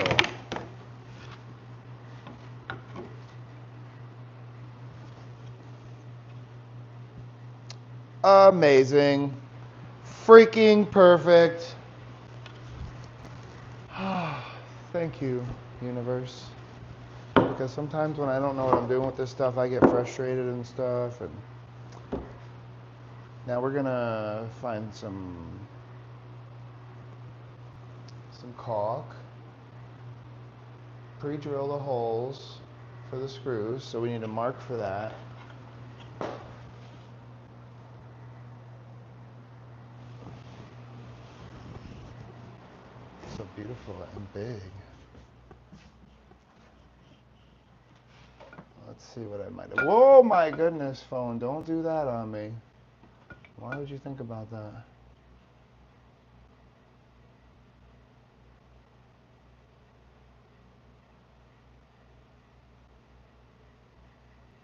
Amazing. Freaking perfect. Thank you, universe. Because sometimes when I don't know what I'm doing with this stuff, I get frustrated and stuff. And now we're gonna find some caulk. Pre-drill the holes for the screws, so we need a mark for that. So beautiful and big. Let's see what I might have. Whoa, my goodness, phone! Don't do that on me. Why would you think about that?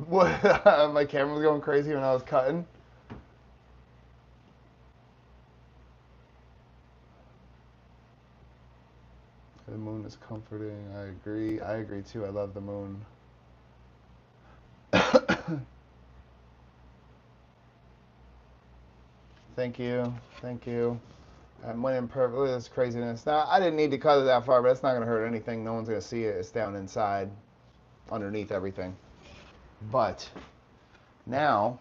What? My camera was going crazy when I was cutting. The moon is comforting. I agree. I agree too. I love the moon. Thank you. Thank you. I went in perfect. Look at this craziness. Now, I didn't need to cut it that far, but it's not going to hurt anything. No one's going to see it. It's down inside, underneath everything. But now,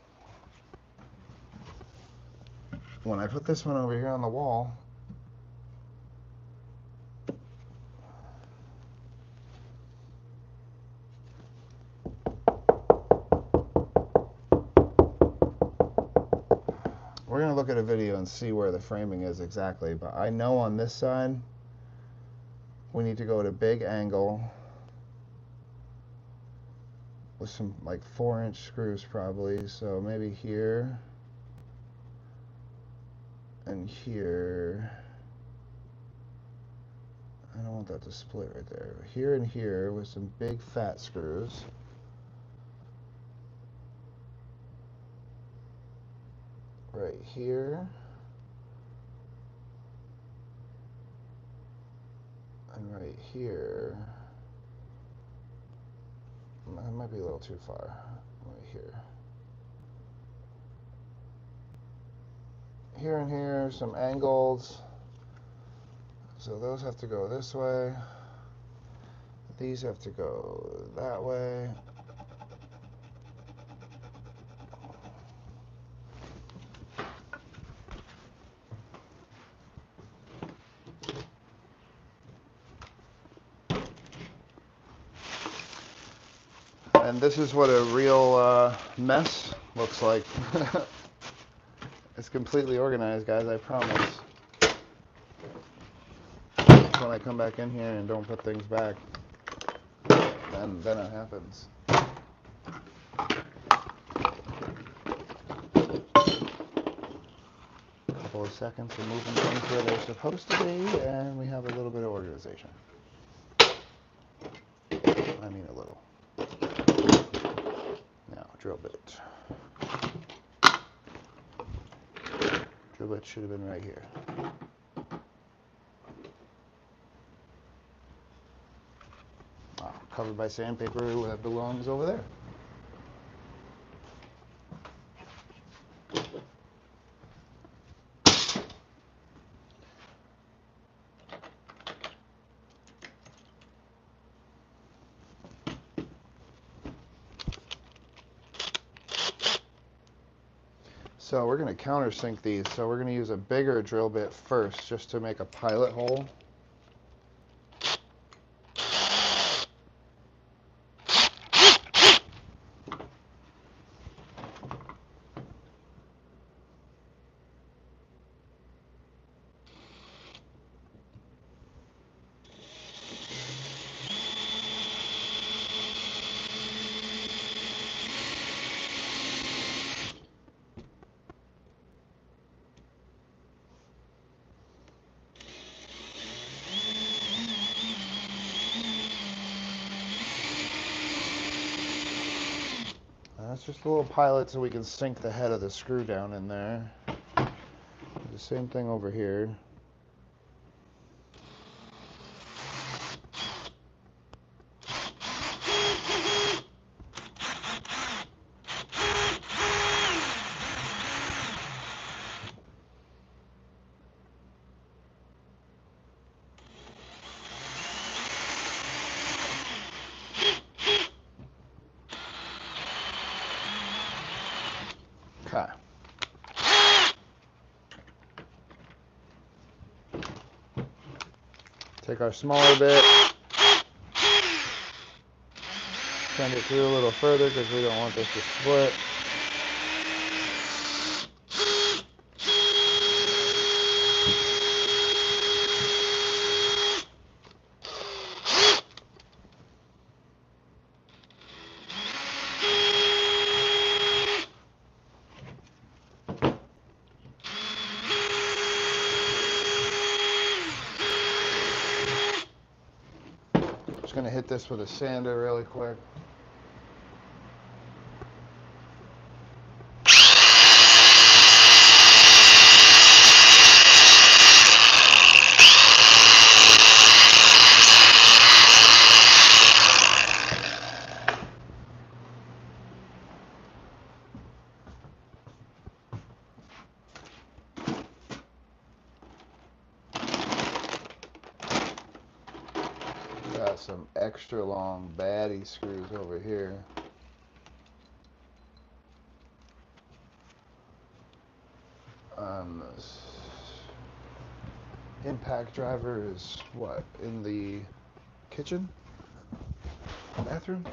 when I put this one over here on the wall, we're going to look at a video and see where the framing is exactly. But I know on this side, we need to go at a big angle with some like 4-inch screws probably. So maybe here and here. I don't want that to split right there. Here and here with some big fat screws. Right here. And right here. That might be a little too far. Right here. Here and here, some angles. So those have to go this way. These have to go that way. And this is what a real mess looks like. It's completely organized, guys, I promise. When I come back in here and don't put things back, then it happens. A couple of seconds of moving things where they're supposed to be, and we have a little bit of organization. I mean a little. Now, drill bit. Drill bit should have been right here. Covered by sandpaper that belongs over there. So we're going to countersink these. So we're going to use a bigger drill bit first just to make a pilot hole. That's just a little pilot so we can sink the head of the screw down in there. The same thing over here. Okay. Take our smaller bit, send it through a little further because we don't want this to split. Just going to hit this with a sander really quick. Got some extra long baddie screws over here. This impact driver is what, in the kitchen? Bathroom?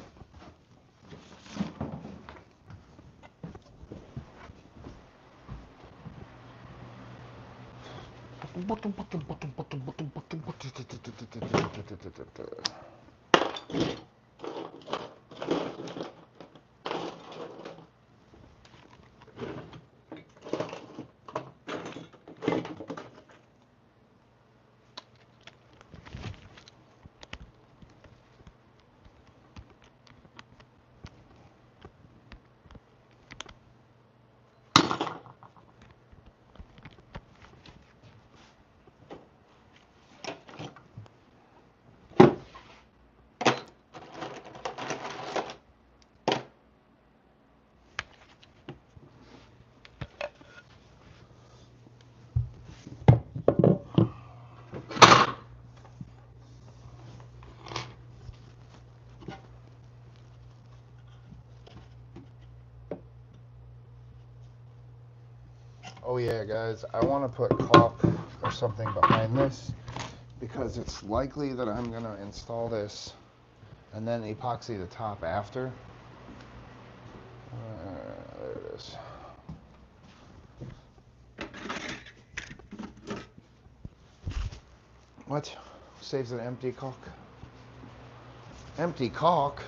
Oh yeah, guys, I want to put caulk or something behind this because it's likely that I'm going to install this and then epoxy the top after. There it is. What? Saves an empty caulk? Empty caulk?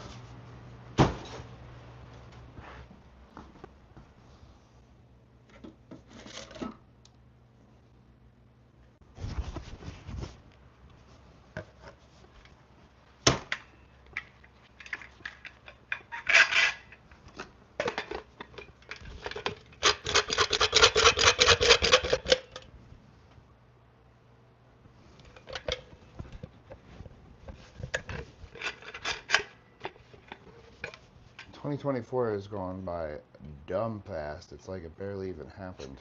2024 is going by dumb fast. It's like it barely even happened.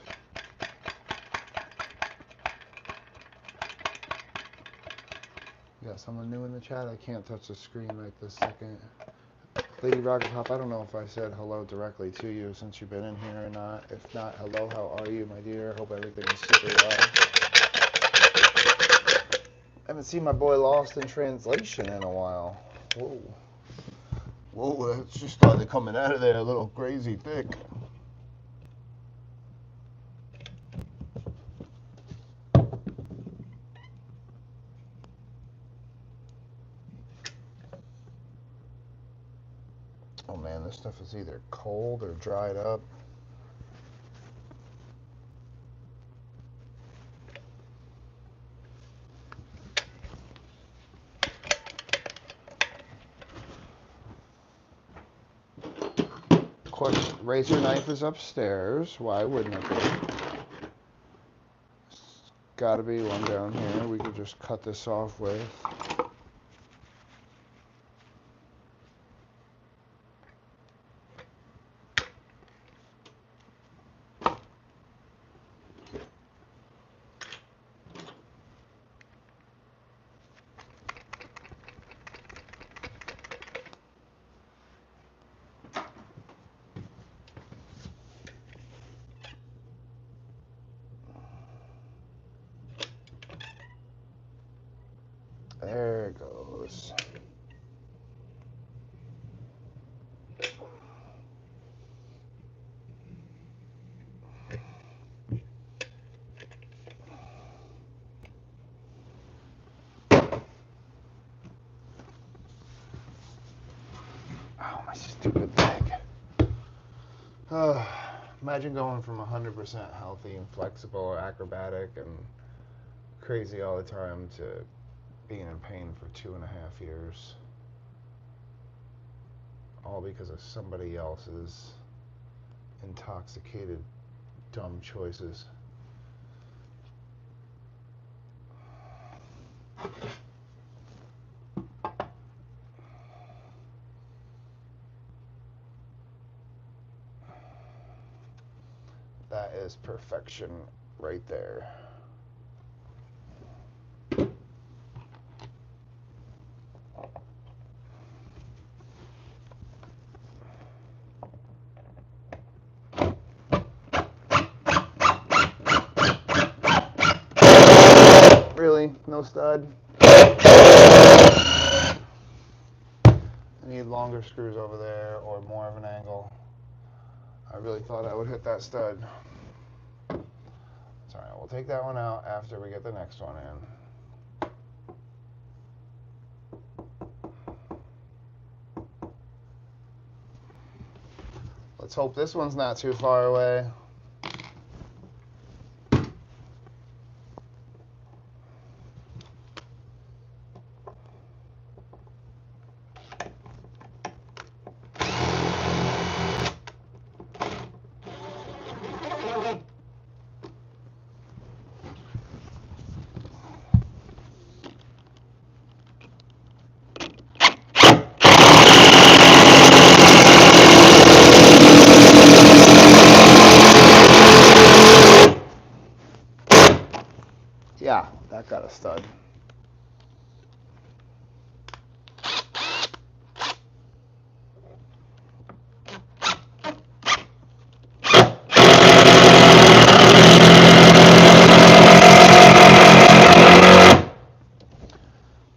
You got someone new in the chat? I can't touch the screen right this second. Lady Rocket Pop, I don't know if I said hello directly to you since you've been in here or not. If not, hello, how are you, my dear? Hope everything is super well. I haven't seen my boy Lost in Translation in a while. Whoa. Whoa, that's just started coming out of there a little crazy thick. Oh man, this stuff is either cold or dried up. Of course, razor knife is upstairs. Why wouldn't it be? There's gotta be one down here. We could just cut this off with. There it goes. Oh, my stupid leg. Imagine going from 100% healthy and flexible or acrobatic and crazy all the time to being in pain for 2.5 years. All because of somebody else's intoxicated, dumb choices. That is perfection right there. Really? No stud? I need longer screws over there or more of an angle. I really thought I would hit that stud. Sorry, I we'll take that one out after we get the next one in. Let's hope this one's not too far away. Yeah, that got a stud.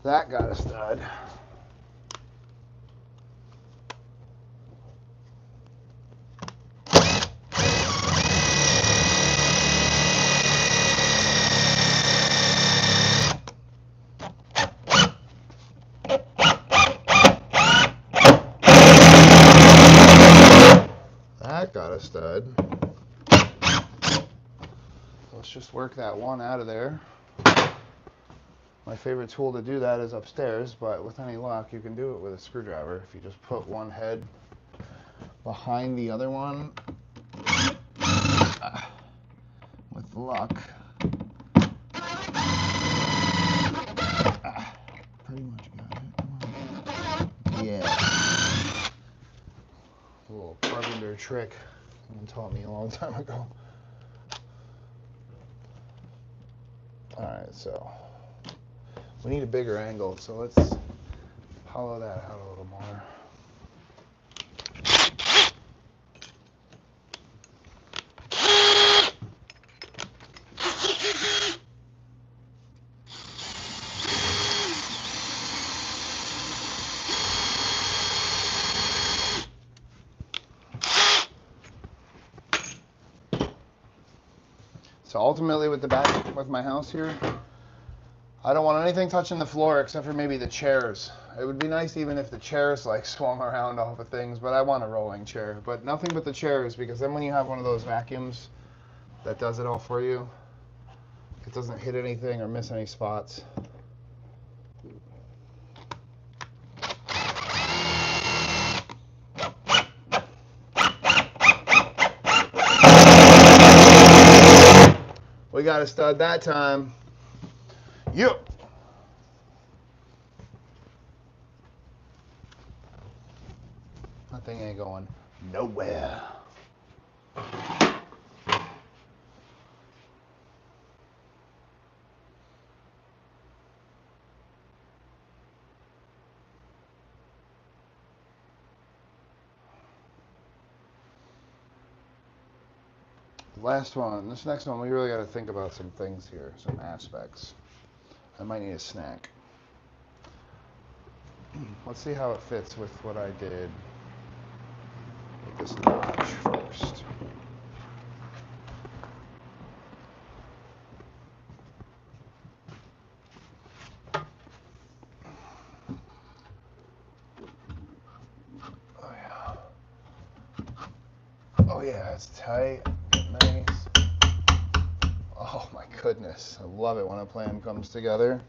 That got a stud. That got a stud. Let's just work that one out of there. My favorite tool to do that is upstairs, but with any luck, you can do it with a screwdriver. If you just put one head behind the other one, with luck, pretty much got it. Yeah. A little carpenter trick someone taught me a long time ago. Alright, so we need a bigger angle, so let's hollow that out a little more. So ultimately with my house here, I don't want anything touching the floor except for maybe the chairs. It would be nice even if the chairs like swung around off of things, but I want a rolling chair. But nothing but the chairs, because then when you have one of those vacuums that does it all for you, it doesn't hit anything or miss any spots. We got a stud that time. Yep. That thing ain't going nowhere. This next one, we really got to think about some things here, some aspects. I might need a snack. Let's see how it fits with what I did with this notch first. Oh yeah. Oh yeah, it's tight. Nice. Oh my goodness. I love it when a plan comes together.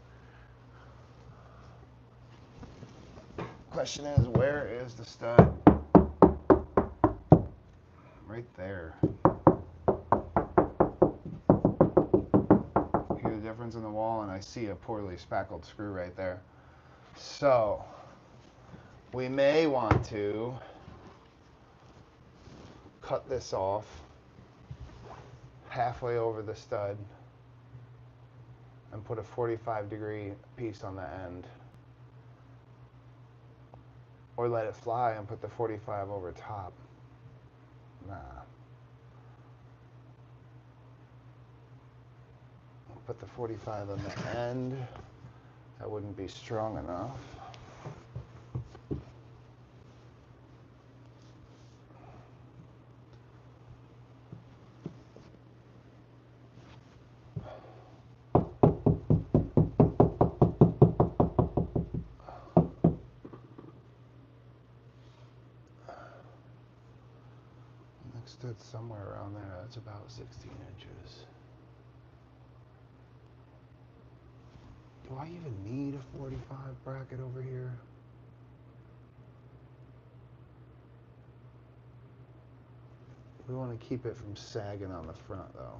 Question is, where is the stud? Right there. Hear the difference in the wall, and I see a poorly spackled screw right there. So, we may want to cut this off halfway over the stud and put a 45-degree piece on the end. Or let it fly and put the 45 over top. Nah. Put the 45 on the end. That wouldn't be strong enough. somewhere around there. That's about 16 inches. Do I even need a 45 bracket over here? We want to keep it from sagging on the front though.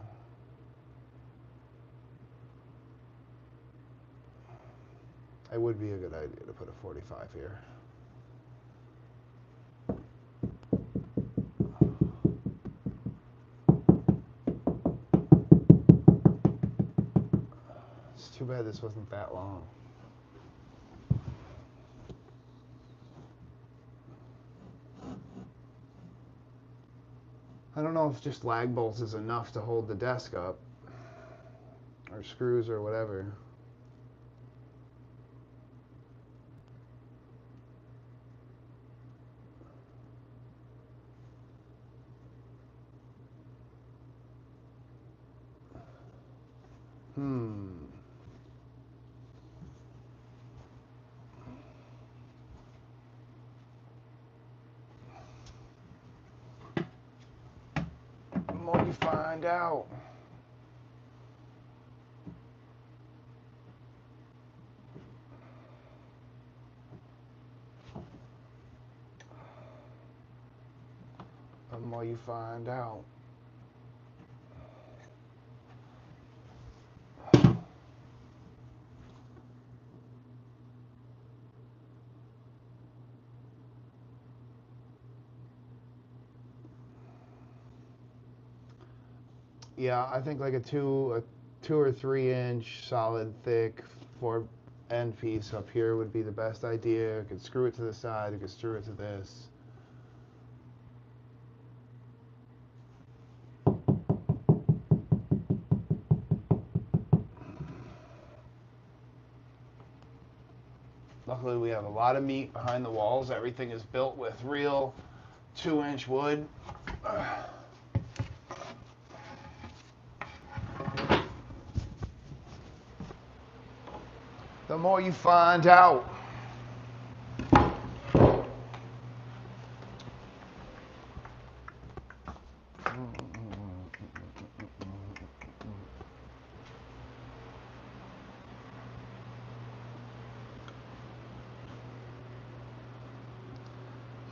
It would be a good idea to put a 45 here. It's too bad this wasn't that long. I don't know if just lag bolts is enough to hold the desk up, or screws or whatever. The more you find out. The more you find out. Yeah, I think like a two or 3 inch solid thick 4 end piece up here would be the best idea. You could screw it to the side, you could screw it to this. Luckily we have a lot of meat behind the walls. Everything is built with real 2-inch wood. The more you find out.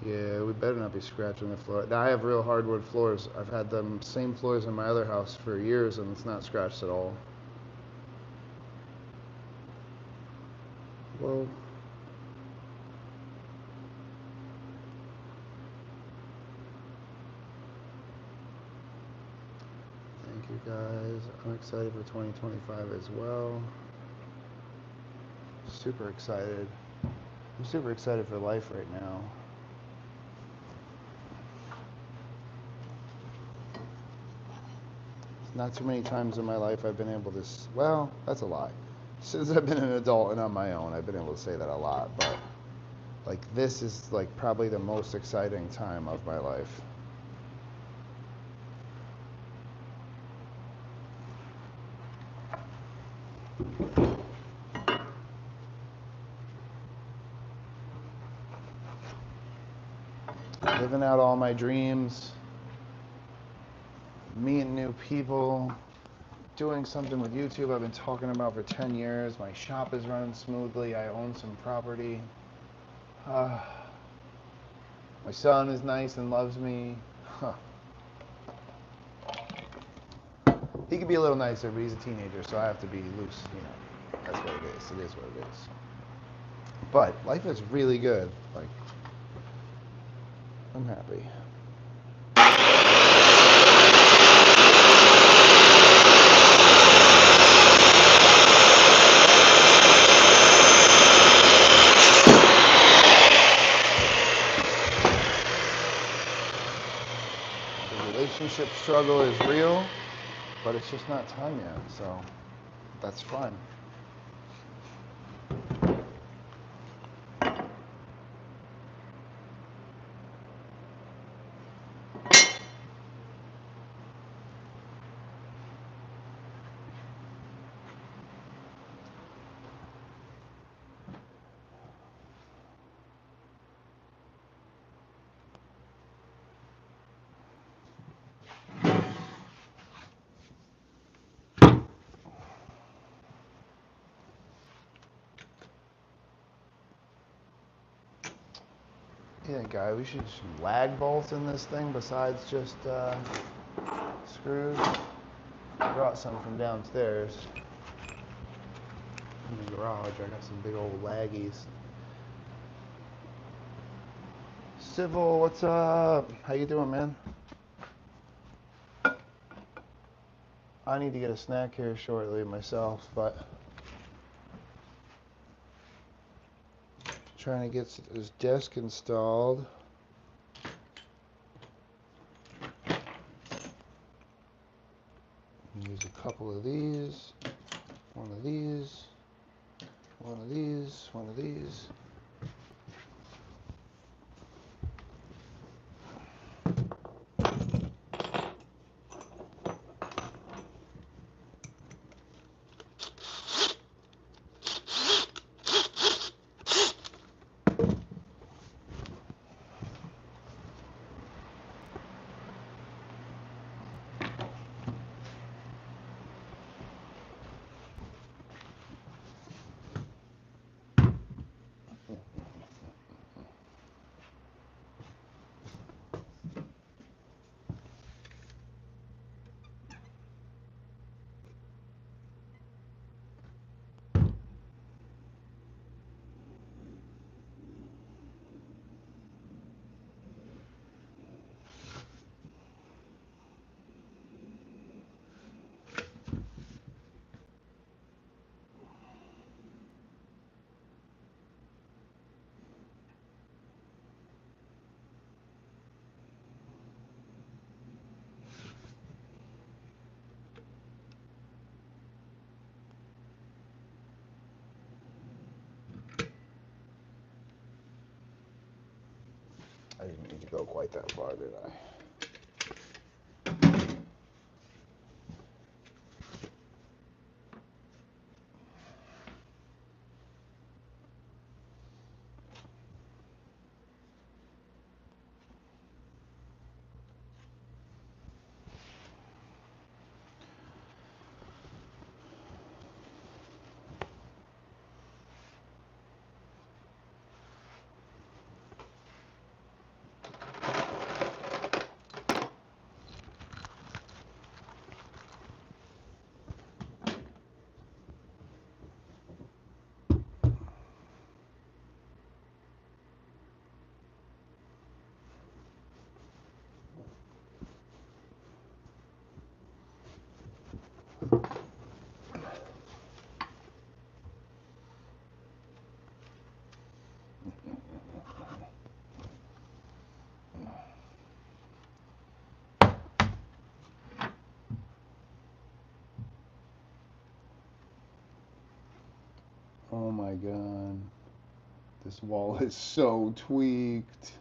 Yeah, we better not be scratching the floor. Now, I have real hardwood floors. I've had them same floors in my other house for years, and it's not scratched at all. Whoa. Thank you guys. I'm excited for 2025 as well. Super excited. I'm super excited for life right now. Not too many times in my life I've been able to, well, that's a lie. Since I've been an adult and on my own, I've been able to say that a lot, but like this is like probably the most exciting time of my life. Living out all my dreams, meeting new people, doing something with YouTube I've been talking about for 10 years. My shop is running smoothly. I own some property. My son is nice and loves me. He could be a little nicer, but he's a teenager, so I have to be loose. You know, that's what it is. It is what it is. But life is really good. Like, I'm happy. The relationship struggle is real, but it's just not time yet, so that's fun. Yeah, guy, we should do some lag bolts in this thing besides just screws. I brought some from downstairs in the garage. I got some big old laggies. Civil, what's up? How you doing, man? I need to get a snack here shortly myself, but trying to get this desk installed. Use a couple of these, one of these, one of these, one of these. I didn't need to go quite that far, did I? Oh my god. This wall is so tweaked.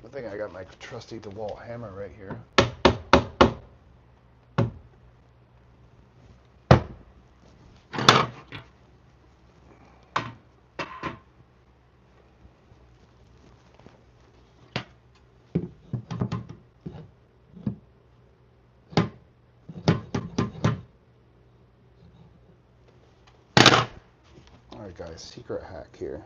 I think I got my trusty DeWalt hammer right here. Alright guys, secret hack here.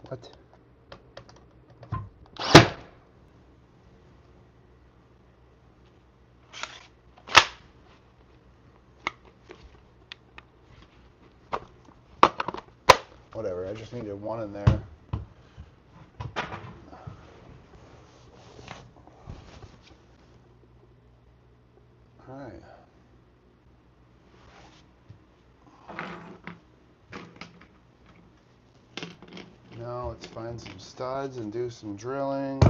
What? Whatever, I just needed one in there. Alright. Now let's find some studs and do some drilling.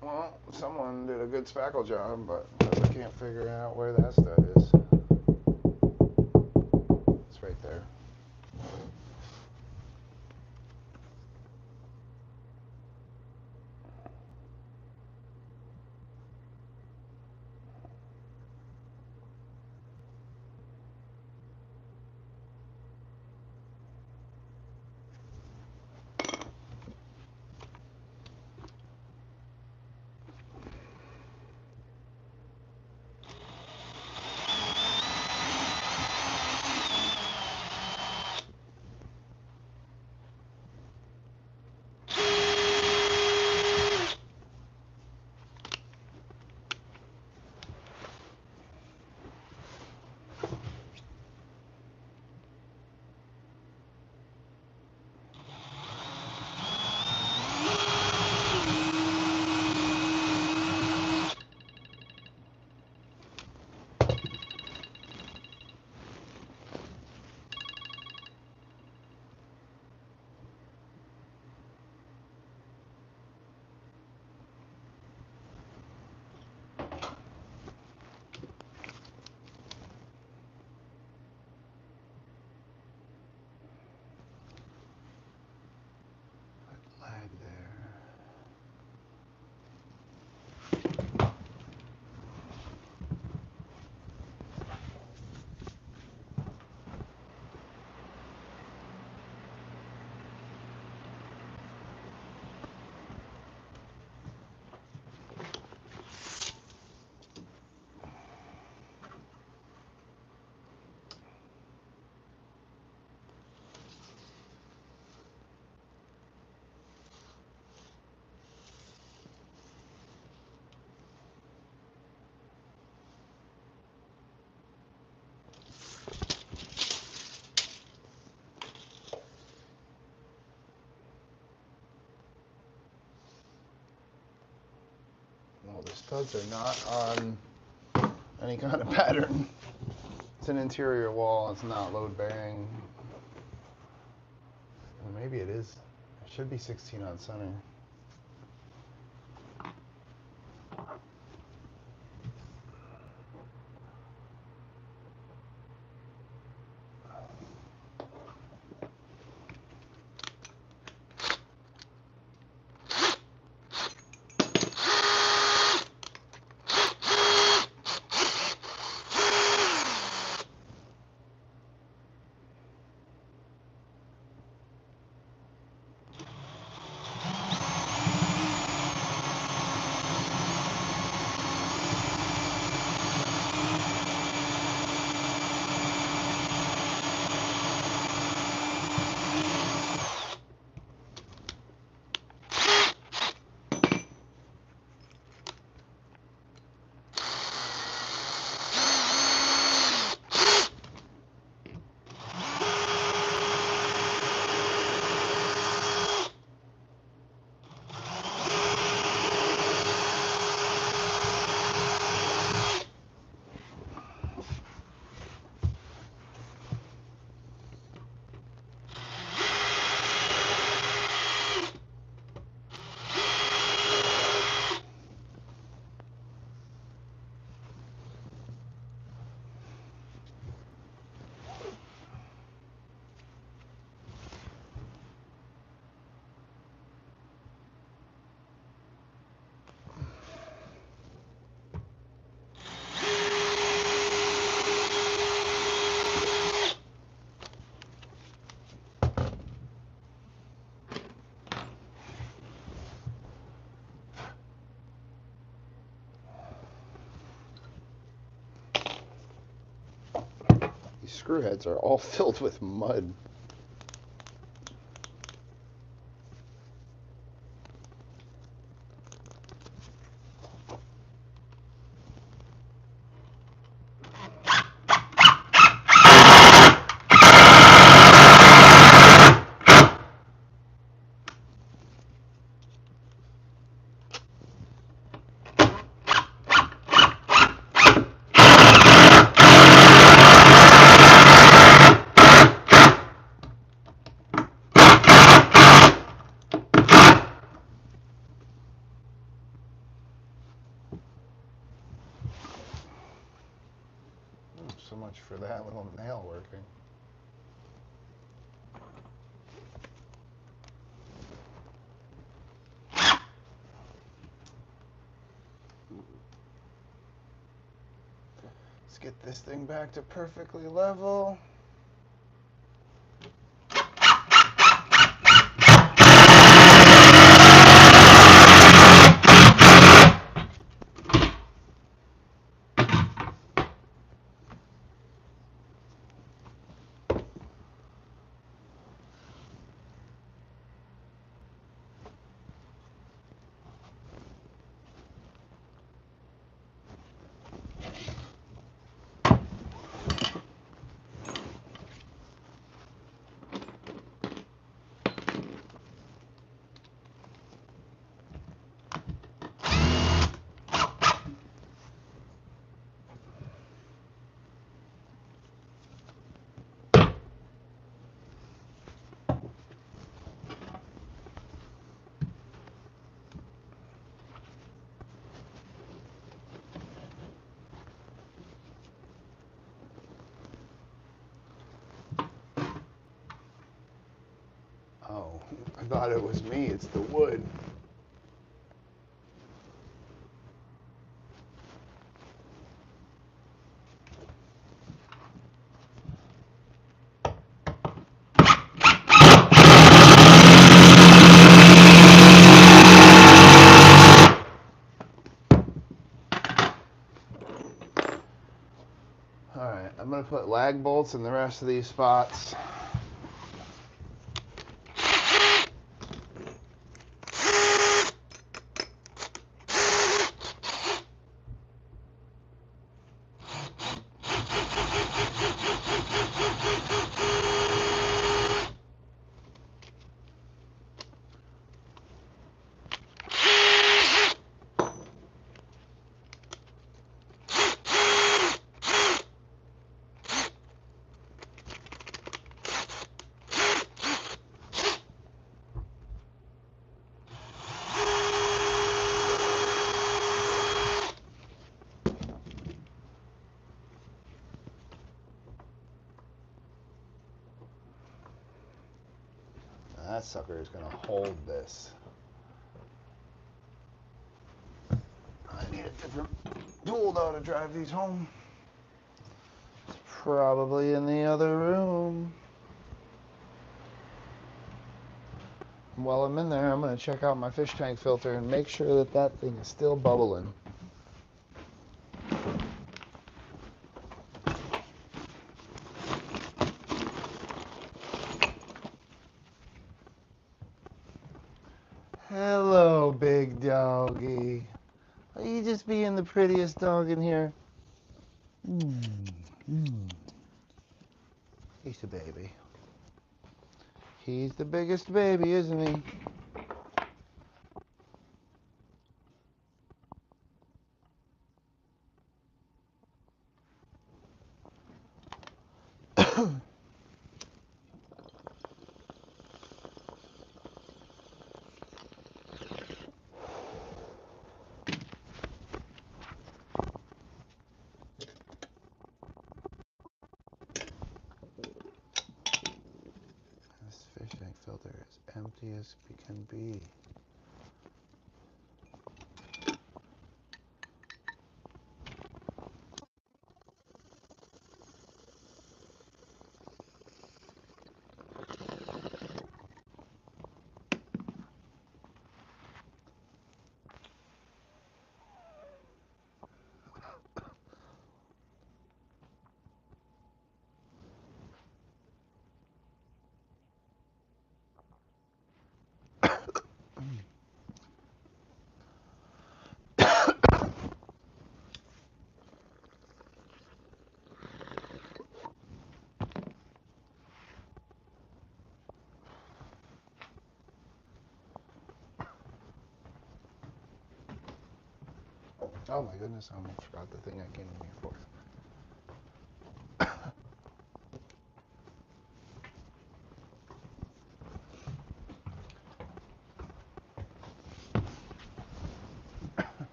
Well, someone did a good spackle job, but I can't figure out where that stud is. It's right there. Lag there. Well, the studs are not on any kind of pattern. It's an interior wall. It's not load bearing. Well, maybe it is. It should be 16 on center. These screw heads are all filled with mud. much for that little nail working. Let's get this thing back to perfectly level. Oh, I thought it was me. It's the wood. Alright, I'm going to put lag bolts in the rest of these spots. That sucker is going to hold this. I need a different tool though to drive these home. It's probably in the other room. While I'm in there, I'm going to check out my fish tank filter and make sure that that thing is still bubbling. Hello, big doggy. Are you just being the prettiest dog in here? He's the baby. He's the biggest baby, isn't he? This fish tank filter is empty as it can be. Oh my goodness, I almost forgot the thing I came in here for.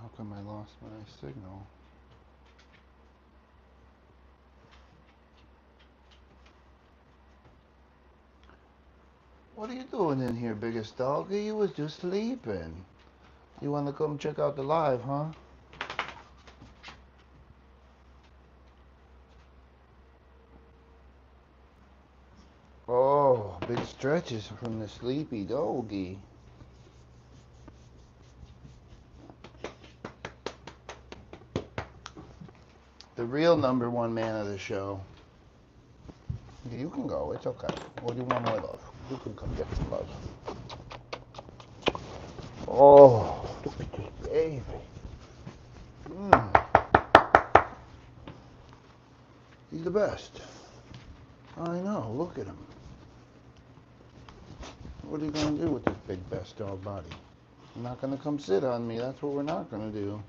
How come I lost my signal? What are you doing in here, biggest dog? You was just sleeping. You want to come check out the live, huh? Oh, big stretches from the sleepy doggy. The real #1 man of the show. You can go, it's okay. What do you want more love? You can come get some love. Oh, look at this baby. He's the best. I know, look at him. What are you going to do with this big best dog body? You're not going to come sit on me. That's what we're not going to do.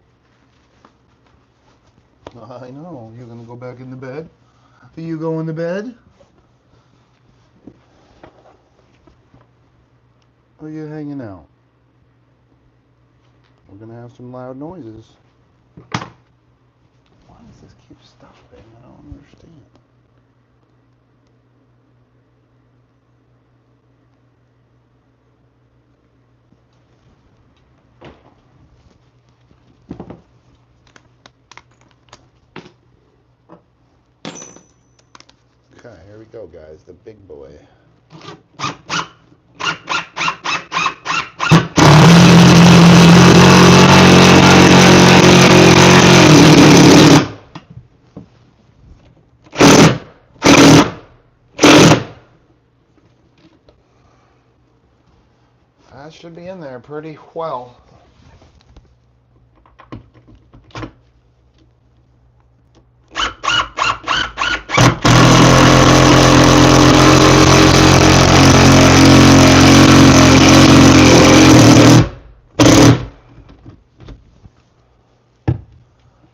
I know. You're going to go back in the bed? Do you go in the bed? Or are you hanging out? We're going to have some loud noises. Why does this keep stopping? I don't understand. Okay, here we go, guys. The big boy. That should be in there pretty well.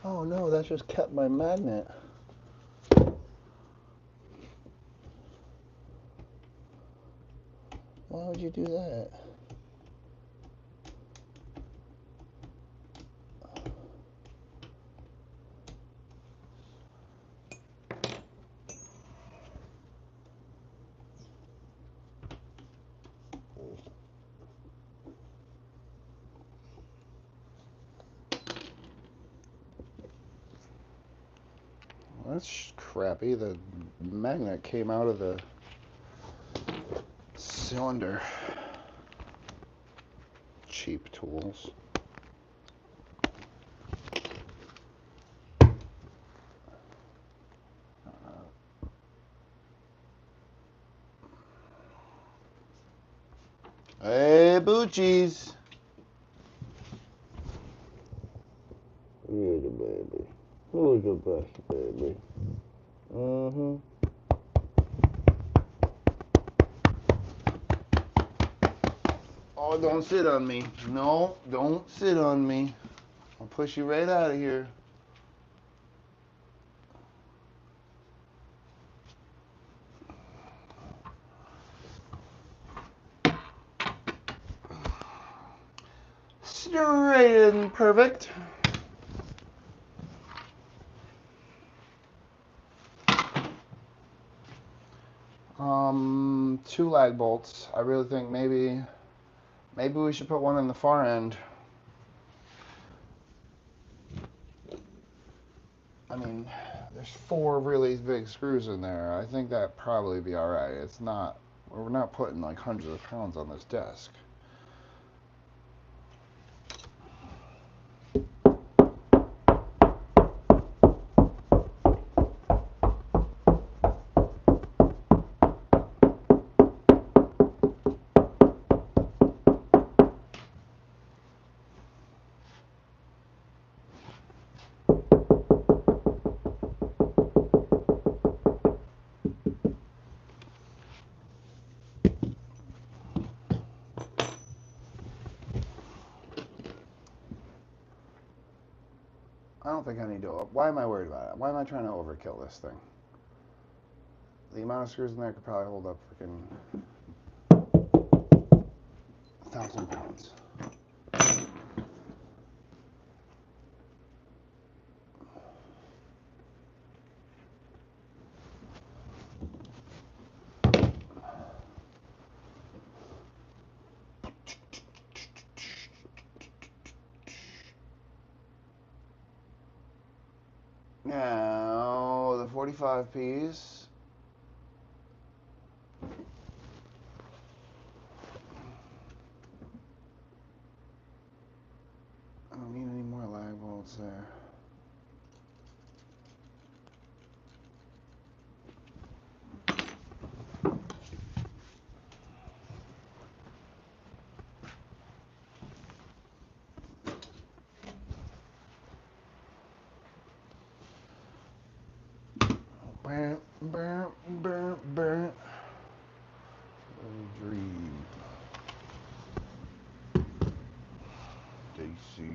Oh no, that just kept my magnet. Why would you do that? That's crappy. The magnet came out of the cylinder. Cheap tools. Hey, Boochies. You're the baby. Who's the best baby? Mm-hmm. Oh, don't sit on me. No, don't sit on me. I'll push you right out of here. Straight and perfect. Two lag bolts. I really think maybe we should put one in the far end. I mean, there's 4 really big screws in there. I think that'd probably be all right. It's not, we're not putting like hundreds of pounds on this desk. I don't think I need to. Why am I worried about it? Why am I trying to overkill this thing? The amount of screws in there could probably hold up freaking 1,000 pounds. Now, the 45 piece. I don't need any more lag bolts there. Burn, burn, burn, burn. Dream. DC.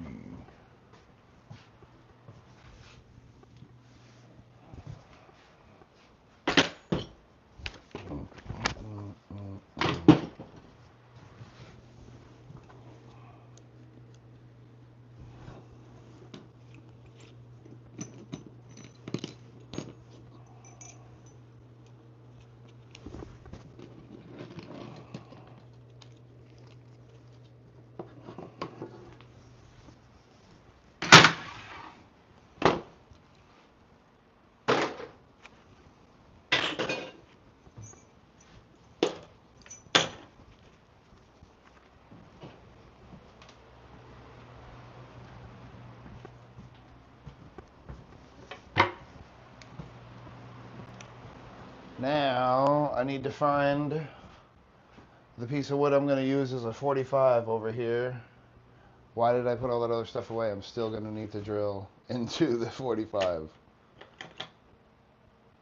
Now, I need to find the piece of wood I'm going to use as a 45 over here. Why did I put all that other stuff away? I'm still going to need to drill into the 45.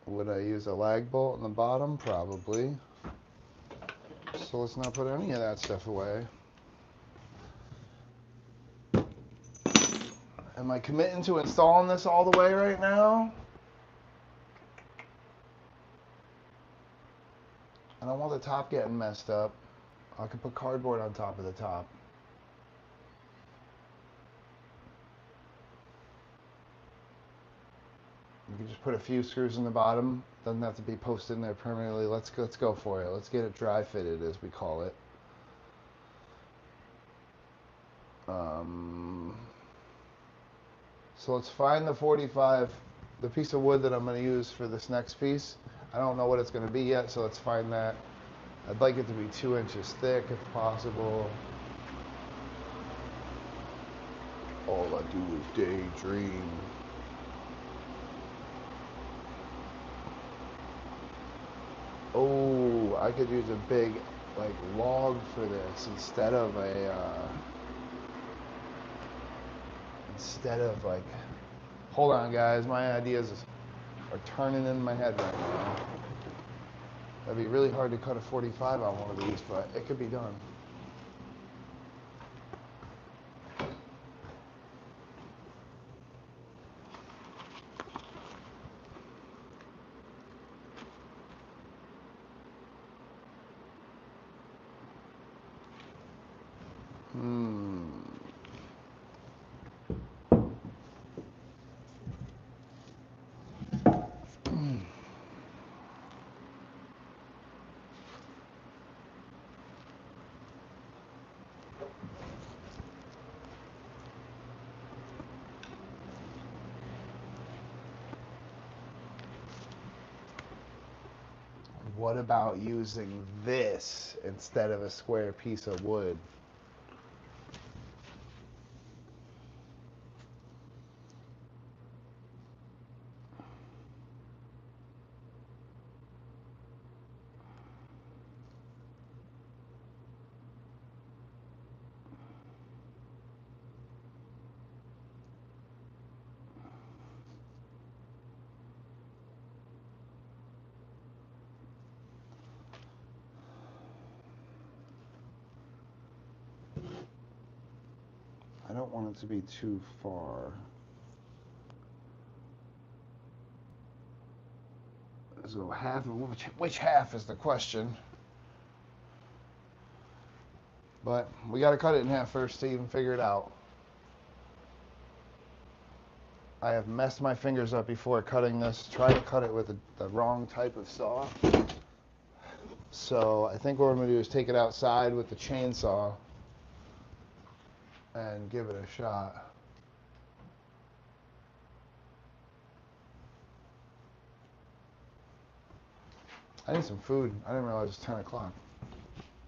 Would I use a lag bolt in the bottom? Probably. So let's not put any of that stuff away. Am I committing to installing this all the way right now? I don't want the top getting messed up. I could put cardboard on top of the top. You can just put a few screws in the bottom. Doesn't have to be posted in there permanently. Let's go for it. Let's get it dry fitted, as we call it. So let's find the 45, the piece of wood that I'm going to use for this next piece. I don't know what it's going to be yet, so let's find that. I'd like it to be 2 inches thick if possible. All I do is daydream. Oh, I could use a big, like, log for this instead of like, hold on guys, my ideas are turning in my head right now. That'd be really hard to cut a 45 on one of these, but it could be done. What about using this instead of a square piece of wood? I don't want it to be too far. So half of which half is the question. But we got to cut it in half first to even figure it out. I have messed my fingers up before cutting this. Try to cut it with the wrong type of saw. So I think what I'm going to do is take it outside with the chainsaw and give it a shot. I need some food. I didn't realize it was 10 o'clock.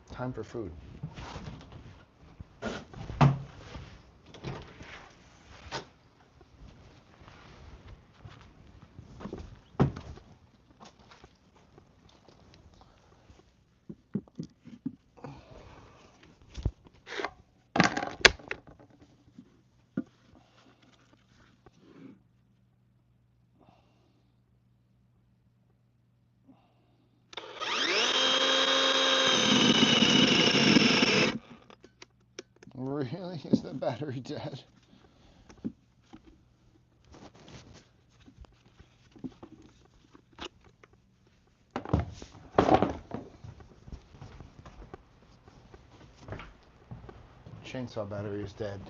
Time for food. Really? Is the battery dead? Chainsaw battery is dead.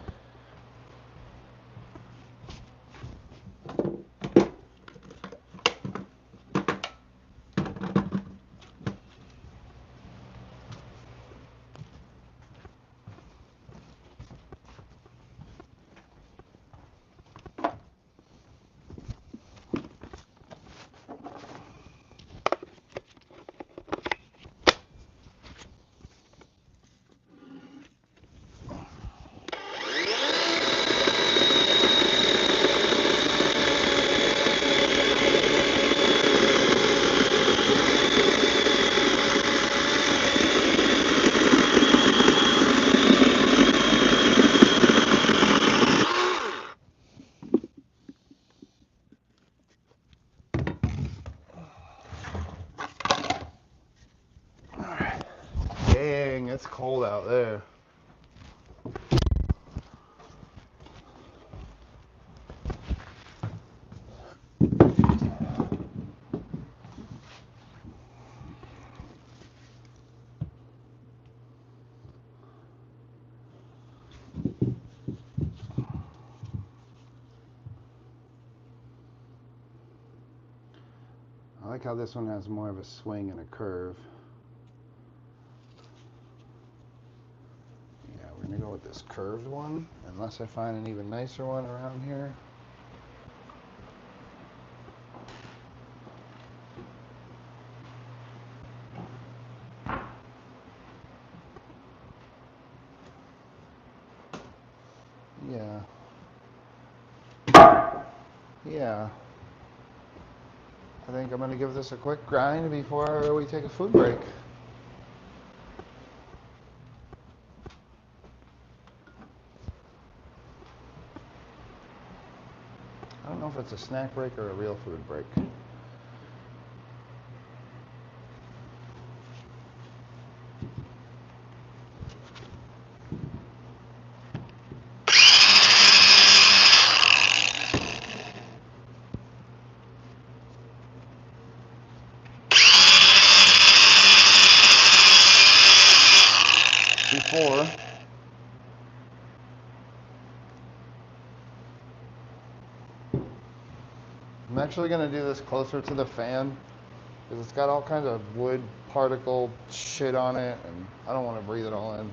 Dang, it's cold out there. I like how this one has more of a swing and a curve. Yeah, we're gonna go with this curved one, unless I find an even nicer one around here. Yeah. Yeah. I think I'm gonna give this a quick grind before we take a food break. I don't know if it's a snack break or a real food break. Before, I'm actually going to do this closer to the fan because it's got all kinds of wood particle shit on it and I don't want to breathe it all in.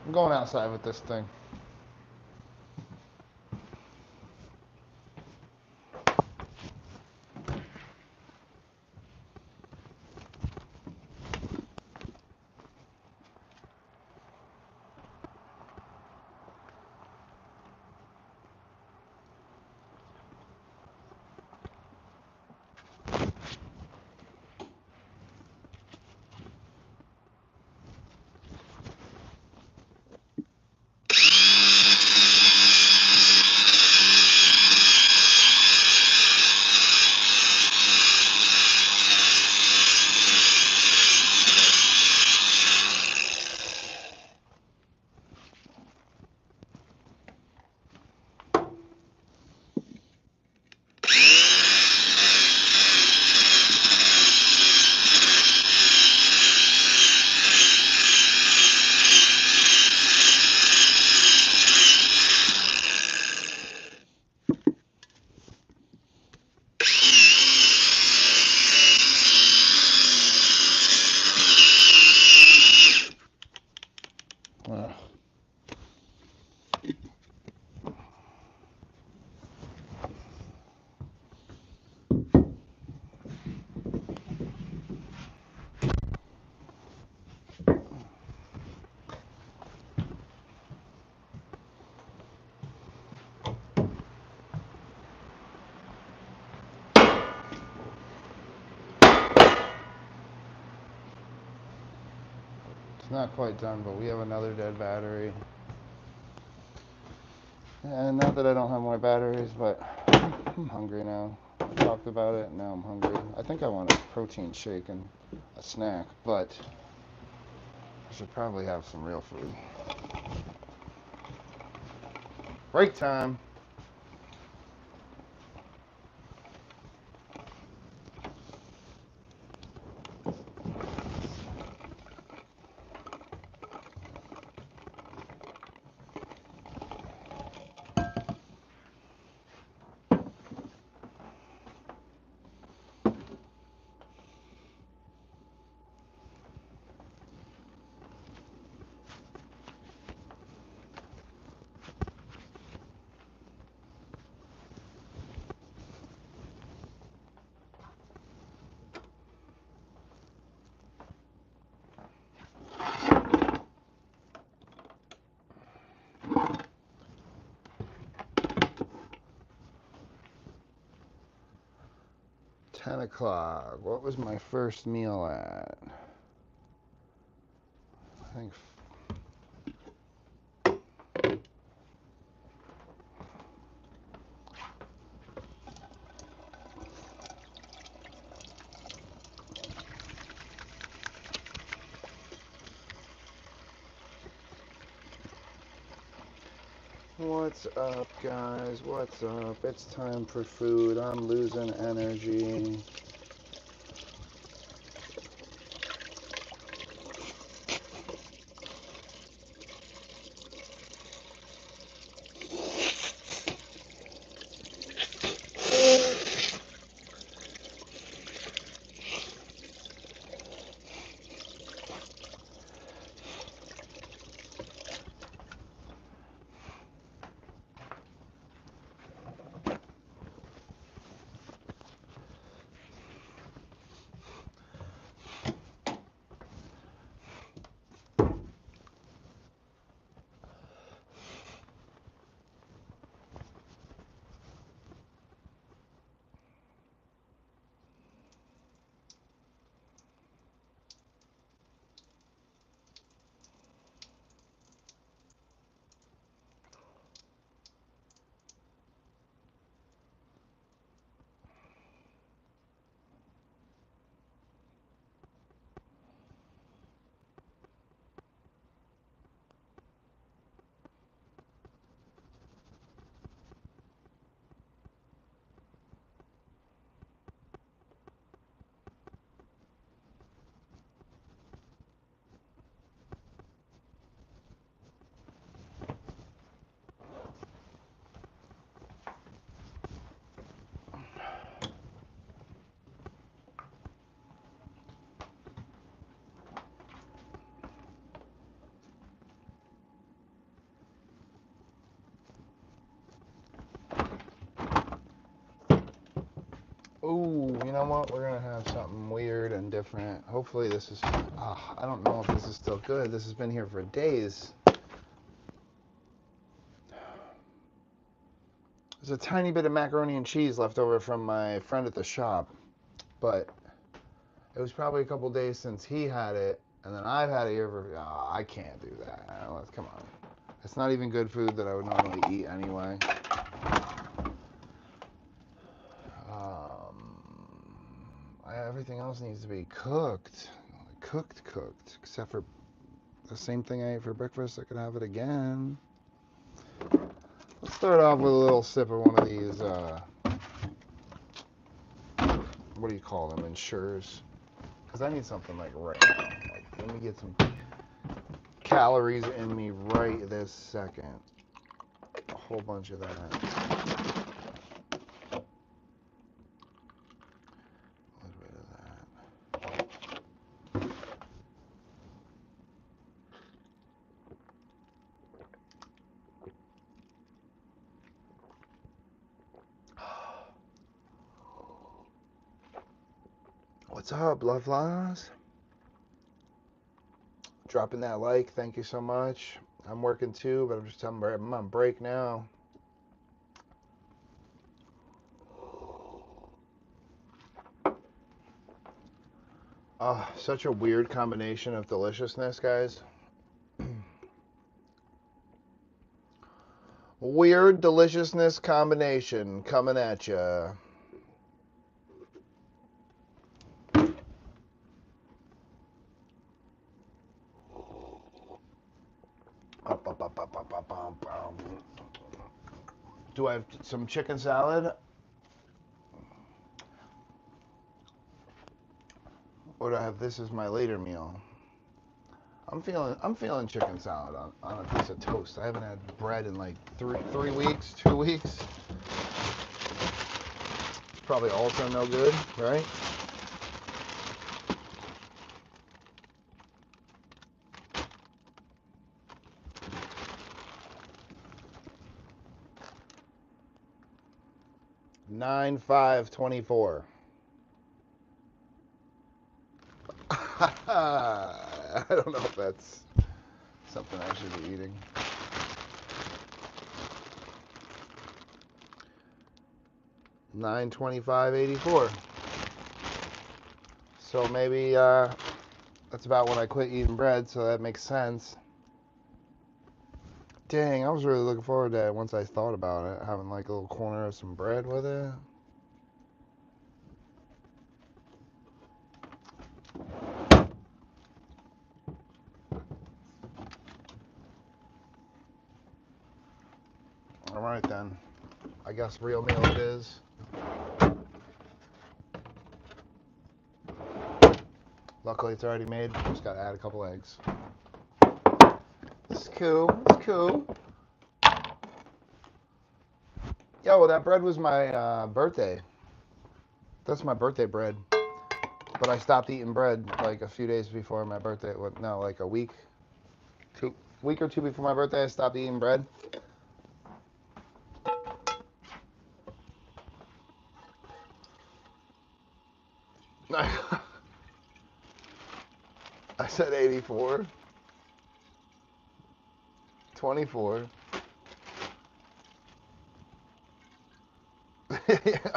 I'm going outside with this thing. It's not quite done, but we have another dead battery. And not that I don't have more batteries, but I'm hungry now. I talked about it, and now I'm hungry. I think I want a protein shake and a snack, but I should probably have some real food. Break time. $10. What was my first meal at? I think what's up, guys? What's up? It's time for food. I'm losing energy. Ooh, you know what? We're gonna have something weird and different. Hopefully this is, I don't know if this is still good. This has been here for days. There's a tiny bit of macaroni and cheese left over from my friend at the shop, but it was probably a couple days since he had it, and then I've had it here for, I can't do that. Come on. It's not even good food that I would normally eat anyway. Everything else needs to be cooked. Cooked. Except for the same thing I ate for breakfast. I could have it again. Let's start off with a little sip of one of these, what do you call them, Ensures. Because I need something like right now. Like, let me get some calories in me right this second. A whole bunch of that. What's up, Loveless? Dropping that like, thank you so much. I'm working too, but I'm just telling you, I'm on break now. Oh, such a weird combination of deliciousness, guys. Weird deliciousness combination coming at ya. Do I have some chicken salad? Or do I have this as my later meal? I'm feeling chicken salad on a piece of toast. I haven't had bread in like 3 weeks, 2 weeks. Probably also no good, right? $9.5.24. I don't know if that's something I should be eating. $9.25.84. So maybe that's about when I quit eating bread, so that makes sense. Dang, I was really looking forward to it once I thought about it, having like a little corner of some bread with it. All right then, I guess real meal it is. Luckily it's already made, just gotta add a couple eggs. It's cool, it's cool. Yo, that bread was my birthday. That's my birthday bread. But I stopped eating bread like a few days before my birthday. No, like a week or two before my birthday, I stopped eating bread. I said 84. 24.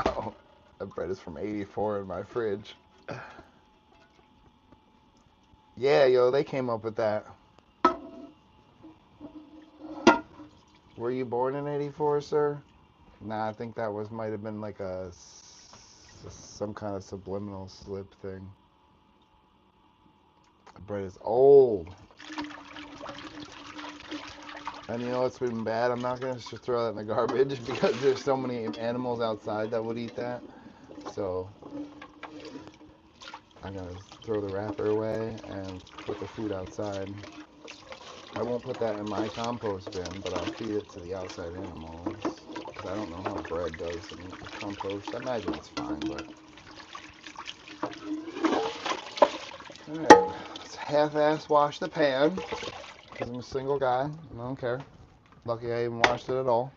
Oh, that bread is from 84 in my fridge. Yeah, yo, they came up with that. Were you born in 84, sir? Nah, I think that might have been like some kind of subliminal slip thing. The bread is old. And you know what's been bad? I'm not going to just throw that in the garbage because there's so many animals outside that would eat that. So I'm going to throw the wrapper away and put the food outside. I won't put that in my compost bin, but I'll feed it to the outside animals. Because I don't know how bread does in compost. I imagine it's fine, but... Alright, let's half-ass wash the pan. Because I'm a single guy, and I don't care. Lucky I even washed it at all.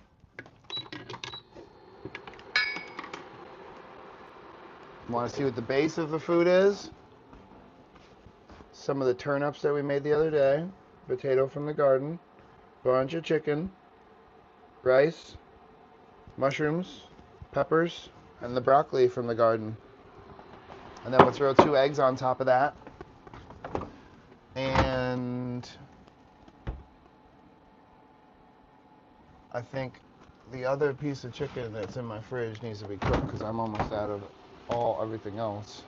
Want to see what the base of the food is? Some of the turnips that we made the other day, potato from the garden, bunch of chicken, rice, mushrooms, peppers, and the broccoli from the garden. And then we'll throw 2 eggs on top of that. And I think the other piece of chicken that's in my fridge needs to be cooked because I'm almost out of everything else.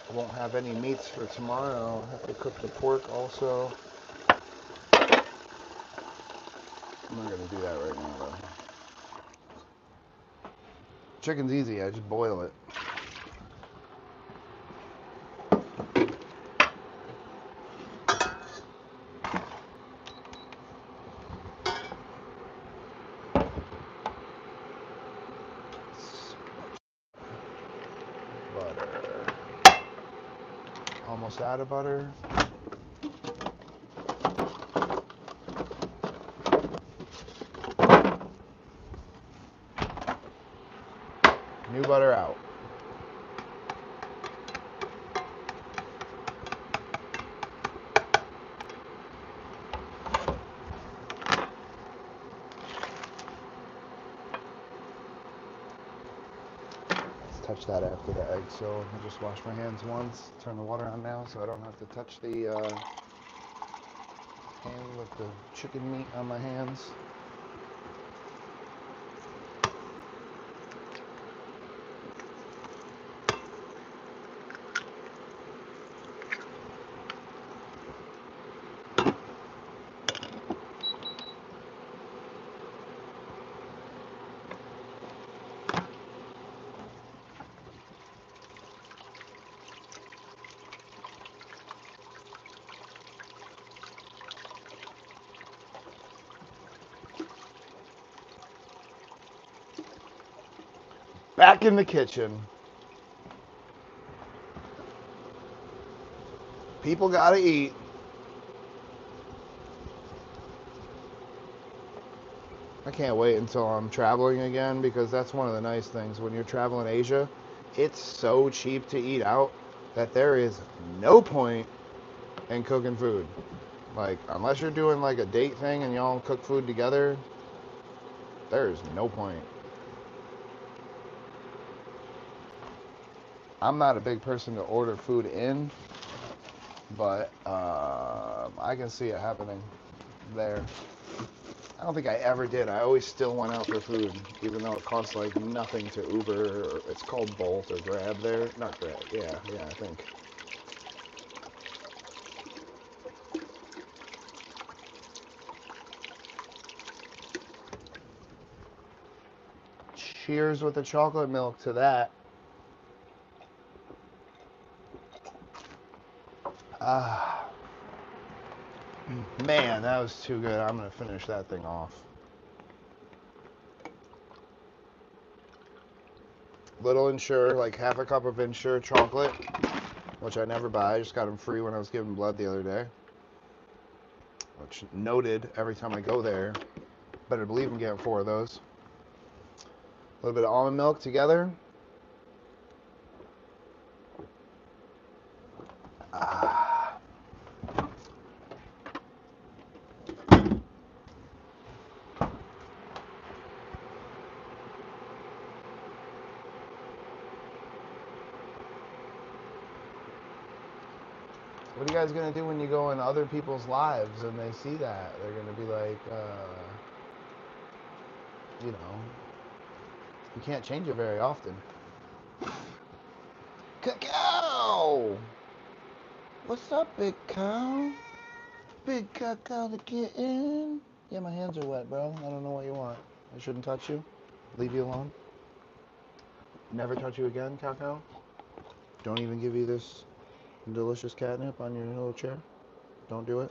I won't have any meats for tomorrow. I have to cook the pork also. I'm not going to do that right now though. Chicken's easy, I just boil it. Butter. Almost out of butter. New butter out. Touch that after the egg, so I just wash my hands once, turn the water on now so I don't have to touch the pan with the chicken meat on my hands. Back in the kitchen. People gotta eat. I can't wait until I'm traveling again because that's one of the nice things. When you're traveling Asia, it's so cheap to eat out that there is no point in cooking food. Like, unless you're doing like a date thing and y'all cook food together, there's no point. I'm not a big person to order food in, but I can see it happening there. I don't think I ever did. I always still went out for food, even though it costs like nothing to Uber. Or it's called Bolt or Grab there. Not Grab. Yeah, I think. Cheers with the chocolate milk to that. Ah, man, that was too good. I'm gonna finish that thing off. Little Ensure, like half a cup of Ensure chocolate, which I never buy. I just got them free when I was giving blood the other day. Which noted every time I go there. Better believe I'm getting 4 of those. A little bit of almond milk together. Ah. What are you guys going to do when you go in other people's lives and they see that? They're going to be like, you know, you can't change it very often. Cacao! What's up, big cow? Big cacao to get in. Yeah, my hands are wet, bro. I don't know what you want. I shouldn't touch you? Leave you alone? Never touch you again, cacao? Don't even give you this delicious catnip on your little chair? Don't do it?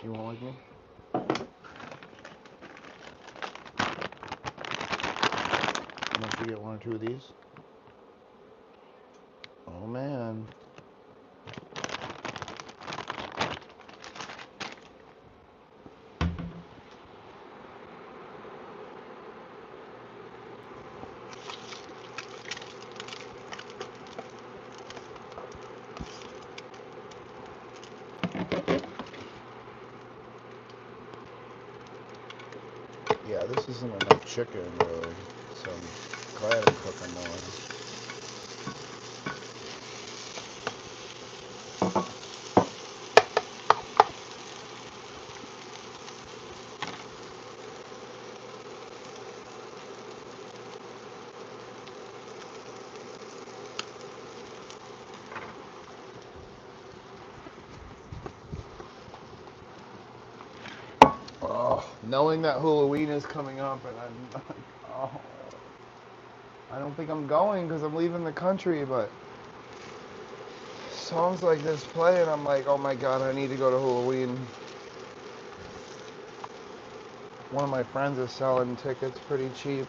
You won't like me? Unless you get 1 or 2 of these. Oh man. Yeah, this isn't enough chicken, really. So I'm glad I'm cooking more. Oh, knowing that Halloween is coming up, and I'm, oh, I don't think I'm going because I'm leaving the country, but songs like this play, and I'm like, oh my god, I need to go to Halloween. One of my friends is selling tickets pretty cheap.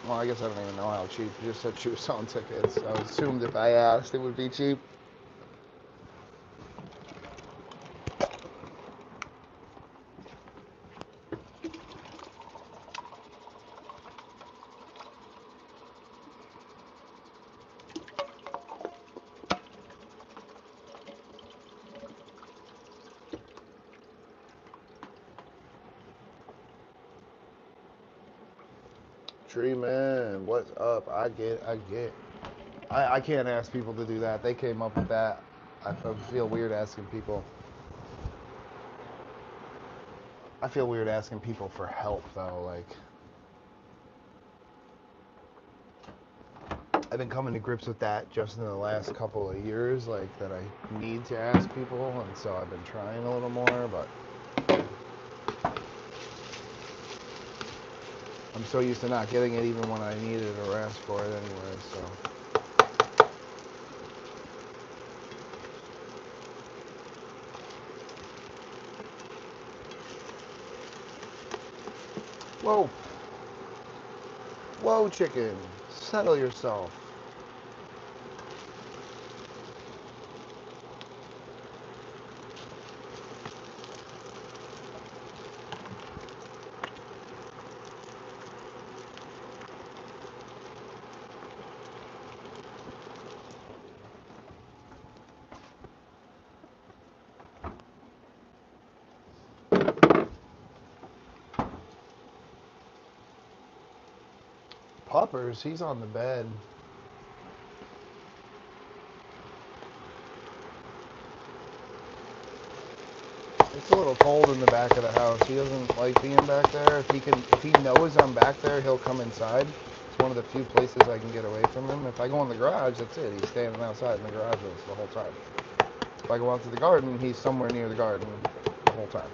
Well, I guess I don't even know how cheap. She just said she was selling tickets. I assumed if I asked, it would be cheap. Tree man, what's up? I can't ask people to do that. They came up with that. I feel weird asking people. I feel weird asking people for help though. Like, I've been coming to grips with that just in the last couple of years, like that I need to ask people, and so I've been trying a little more, but I'm so used to not getting it even when I need it or ask for it anyway, so. Whoa. Whoa, chicken. Settle yourself. Puppers, he's on the bed. It's a little cold in the back of the house. He doesn't like being back there. If he knows I'm back there, he'll come inside. It's one of the few places I can get away from him. If I go in the garage, that's it. He's standing outside in the garage with us the whole time. If I go out to the garden, he's somewhere near the garden the whole time.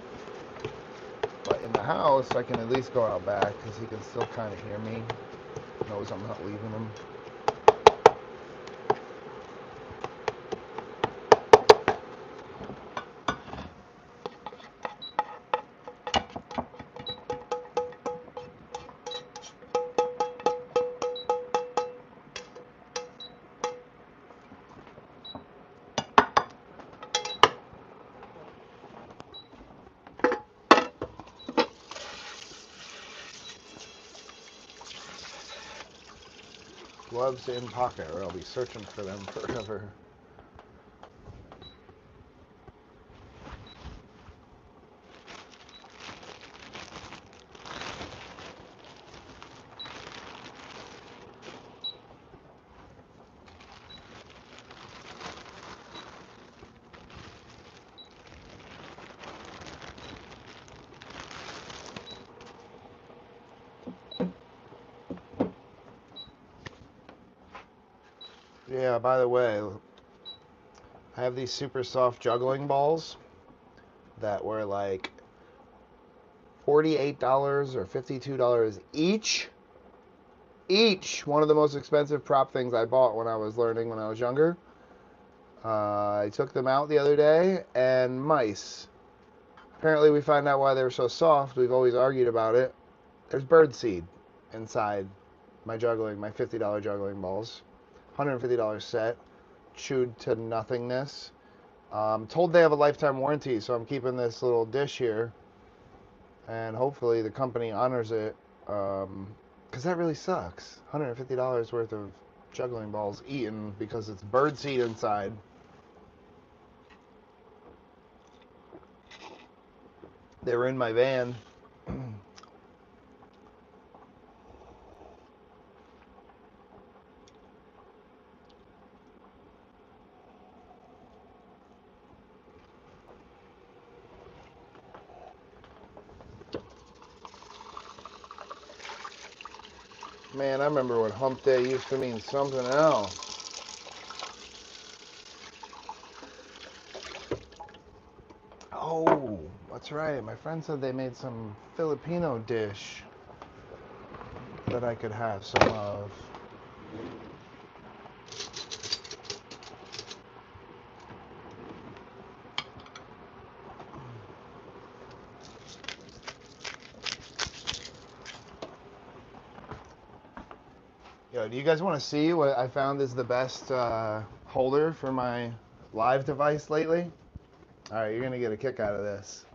But in the house, I can at least go out back because he can still kind of hear me. Knows I'm not leaving him. Gloves in pocket, or I'll be searching for them forever. Yeah, by the way, I have these super soft juggling balls that were like $48 or $52 each. Each one of the most expensive prop things I bought when I was learning when I was younger. I took them out the other day, and mice. Apparently, we found out why they were so soft. We've always argued about it. There's bird seed inside my $50 juggling balls. $150 set, chewed to nothingness. Told they have a lifetime warranty, so I'm keeping this little dish here, and hopefully the company honors it, because that really sucks. $150 worth of juggling balls eaten because it's bird seed inside. They were in my van. Man, I remember when hump day used to mean something else. Oh, that's right. My friend said they made some Filipino dish that I could have some of. Yo, do you guys want to see what I found is the best holder for my live device lately? All right, you're going to get a kick out of this.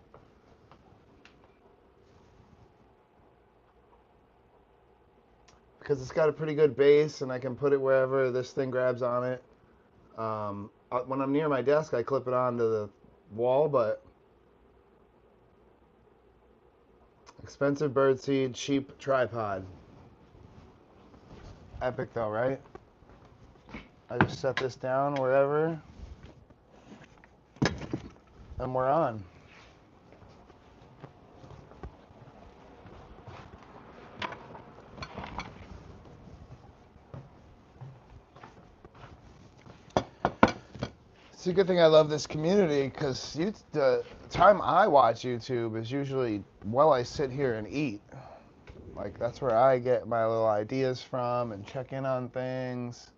Because it's got a pretty good base and I can put it wherever this thing grabs on it. When I'm near my desk, I clip it onto the wall, but expensive birdseed, cheap tripod. Epic though, right? I just set this down wherever, and we're on. It's a good thing I love this community because the time I watch YouTube is usually while I sit here and eat. Like that's where I get my little ideas from and check in on things.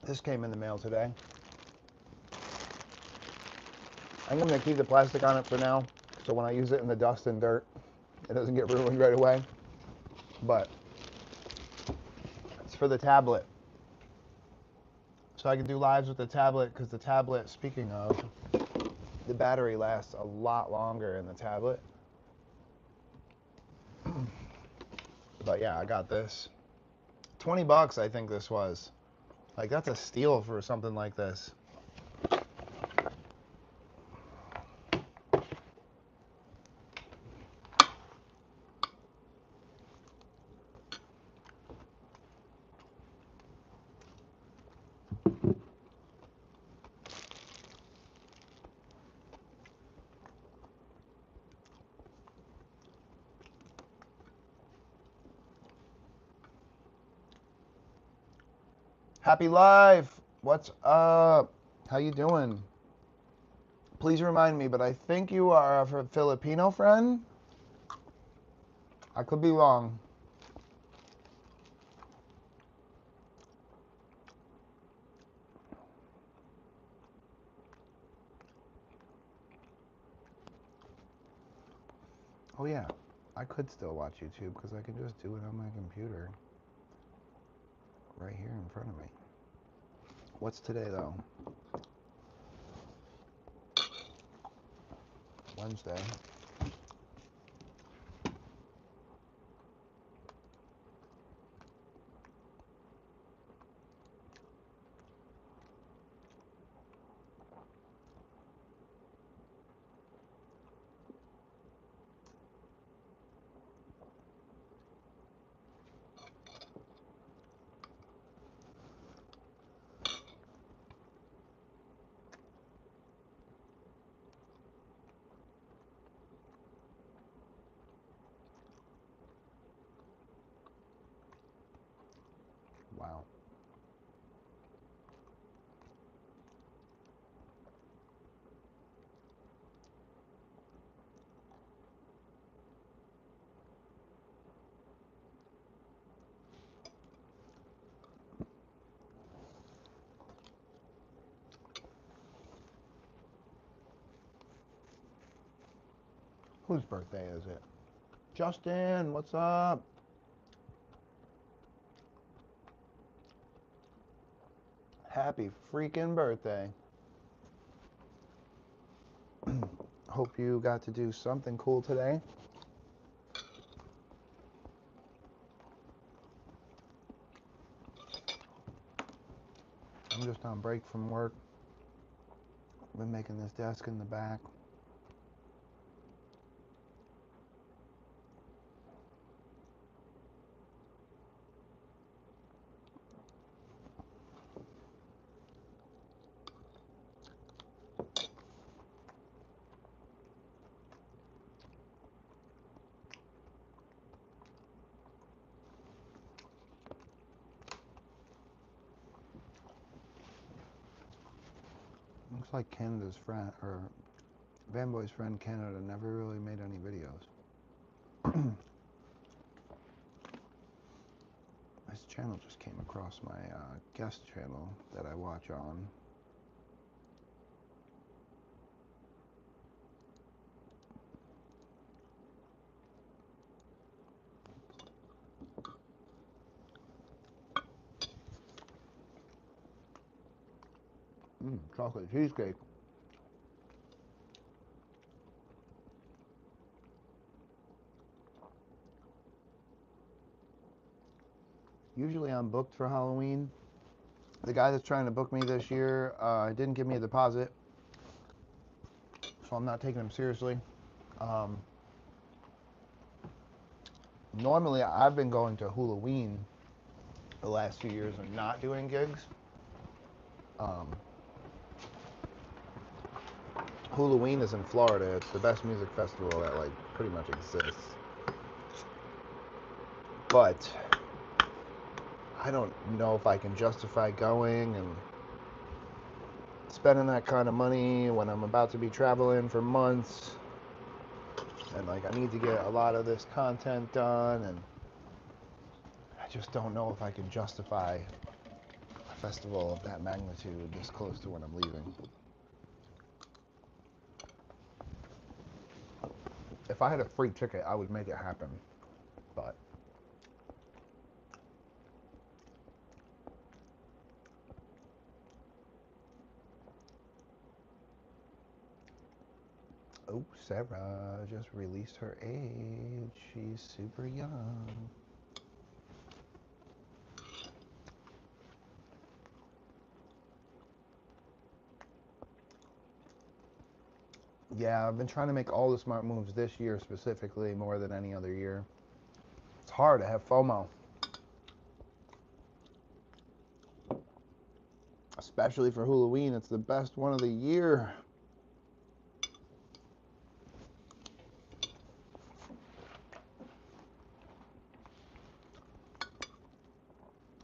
This came in the mail today. I'm going to keep the plastic on it for now, so when I use it in the dust and dirt, it doesn't get ruined right away. But it's for the tablet. So I can do lives with the tablet because the tablet, speaking of, the battery lasts a lot longer in the tablet. But yeah, I got this. 20 bucks I think this was. Like that's a steal for something like this. Happy Live! What's up? How you doing? Please remind me, but I think you are a Filipino friend? I could be wrong. Oh yeah, I could still watch YouTube because I can just do it on my computer. Right here in front of me. What's today though? Wednesday. Wow. Whose birthday is it? Justin, what's up? Happy freaking birthday. Hope you got to do something cool today. I'm just on break from work. Been making this desk in the back. Looks like Canada's friend, or Vanboy's friend Canada, never really made any videos. This channel just came across my guest channel that I watch on. Chocolate cheesecake. Usually I'm booked for Halloween. The guy that's trying to book me this year didn't give me a deposit, so I'm not taking him seriously. Normally I've been going to Halloween the last few years and not doing gigs. Halloween is in Florida. It's the best music festival that like pretty much exists. But I don't know if I can justify going and spending that kind of money when I'm about to be traveling for months. And like I need to get a lot of this content done, and I just don't know if I can justify a festival of that magnitude this close to when I'm leaving. If I had a free ticket, I would make it happen. But oh, Sarah just released her age. She's super young. Yeah, I've been trying to make all the smart moves this year specifically more than any other year. It's hard to have FOMO, especially for Halloween. It's the best one of the year.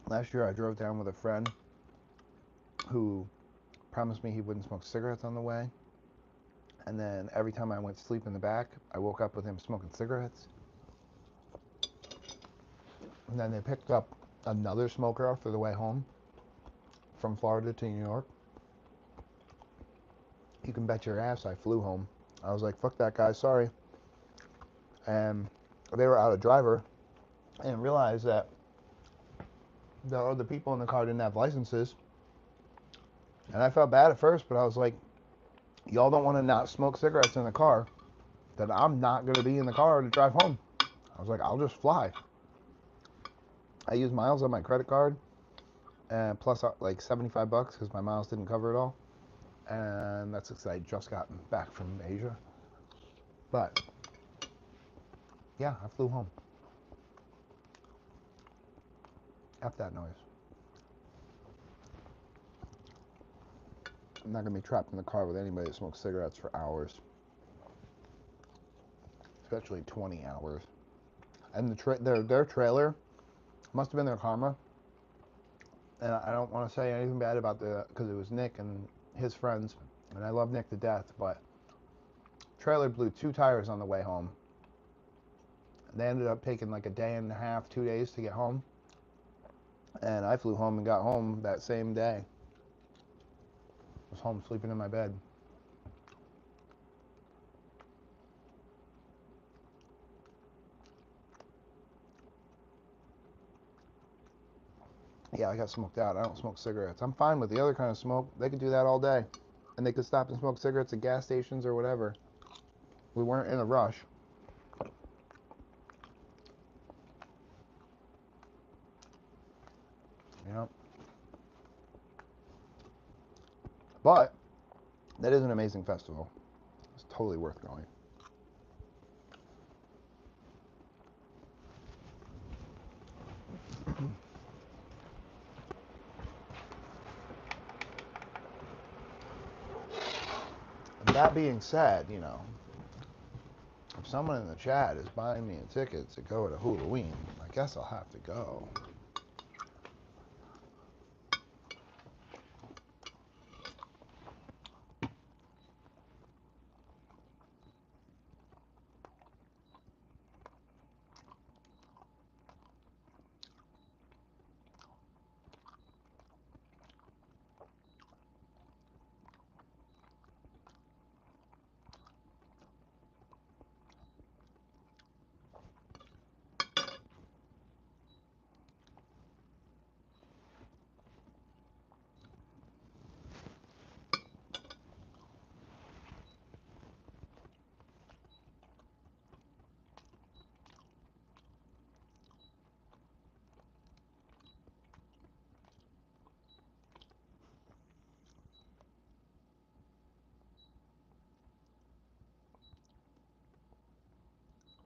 Last year I drove down with a friend who promised me he wouldn't smoke cigarettes on the way. And then every time I went to sleep in the back, I woke up with him smoking cigarettes. And then they picked up another smoker after the way home from Florida to New York. You can bet your ass I flew home. I was like, fuck that guy, sorry. And they were out of driver and realized that the other people in the car didn't have licenses. And I felt bad at first, but I was like, y'all don't want to not smoke cigarettes in the car, then I'm not going to be in the car to drive home. I was like, I'll just fly. I used miles on my credit card, and plus like 75 bucks because my miles didn't cover it all. And that's because I just gotten back from Asia. But yeah, I flew home. F that noise. I'm not going to be trapped in the car with anybody that smokes cigarettes for hours. Especially 20 hours. And their trailer must have been their karma. And I don't want to say anything bad about because it was Nick and his friends, and I love Nick to death, but trailer blew 2 tires on the way home. And they ended up taking like a day and a half, 2 days to get home. And I flew home and got home that same day. I was home sleeping in my bed. Yeah, I got smoked out. I don't smoke cigarettes. I'm fine with the other kind of smoke. They could do that all day. And they could stop and smoke cigarettes at gas stations or whatever. We weren't in a rush. Yep. But that is an amazing festival. It's totally worth going. That being said, you know, if someone in the chat is buying me a ticket to go to Halloween, I guess I'll have to go.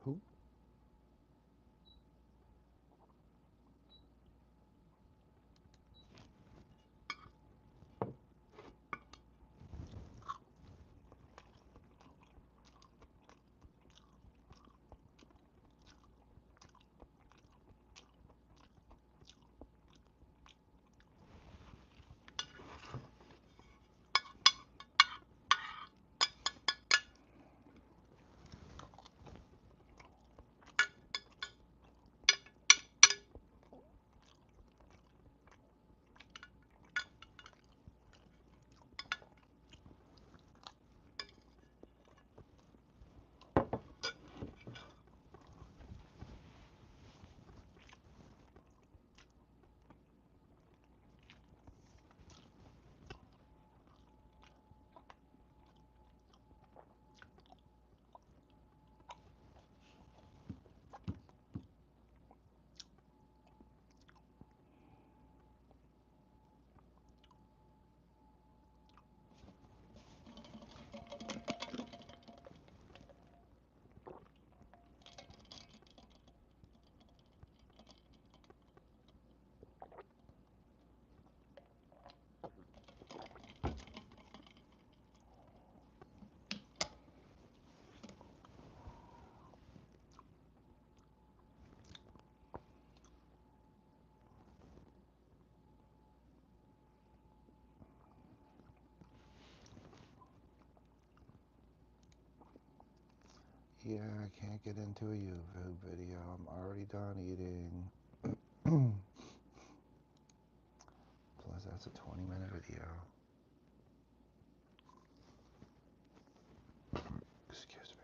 Who? Yeah, I can't get into a YouTube video. I'm already done eating. Plus, that's a 20-minute video. Excuse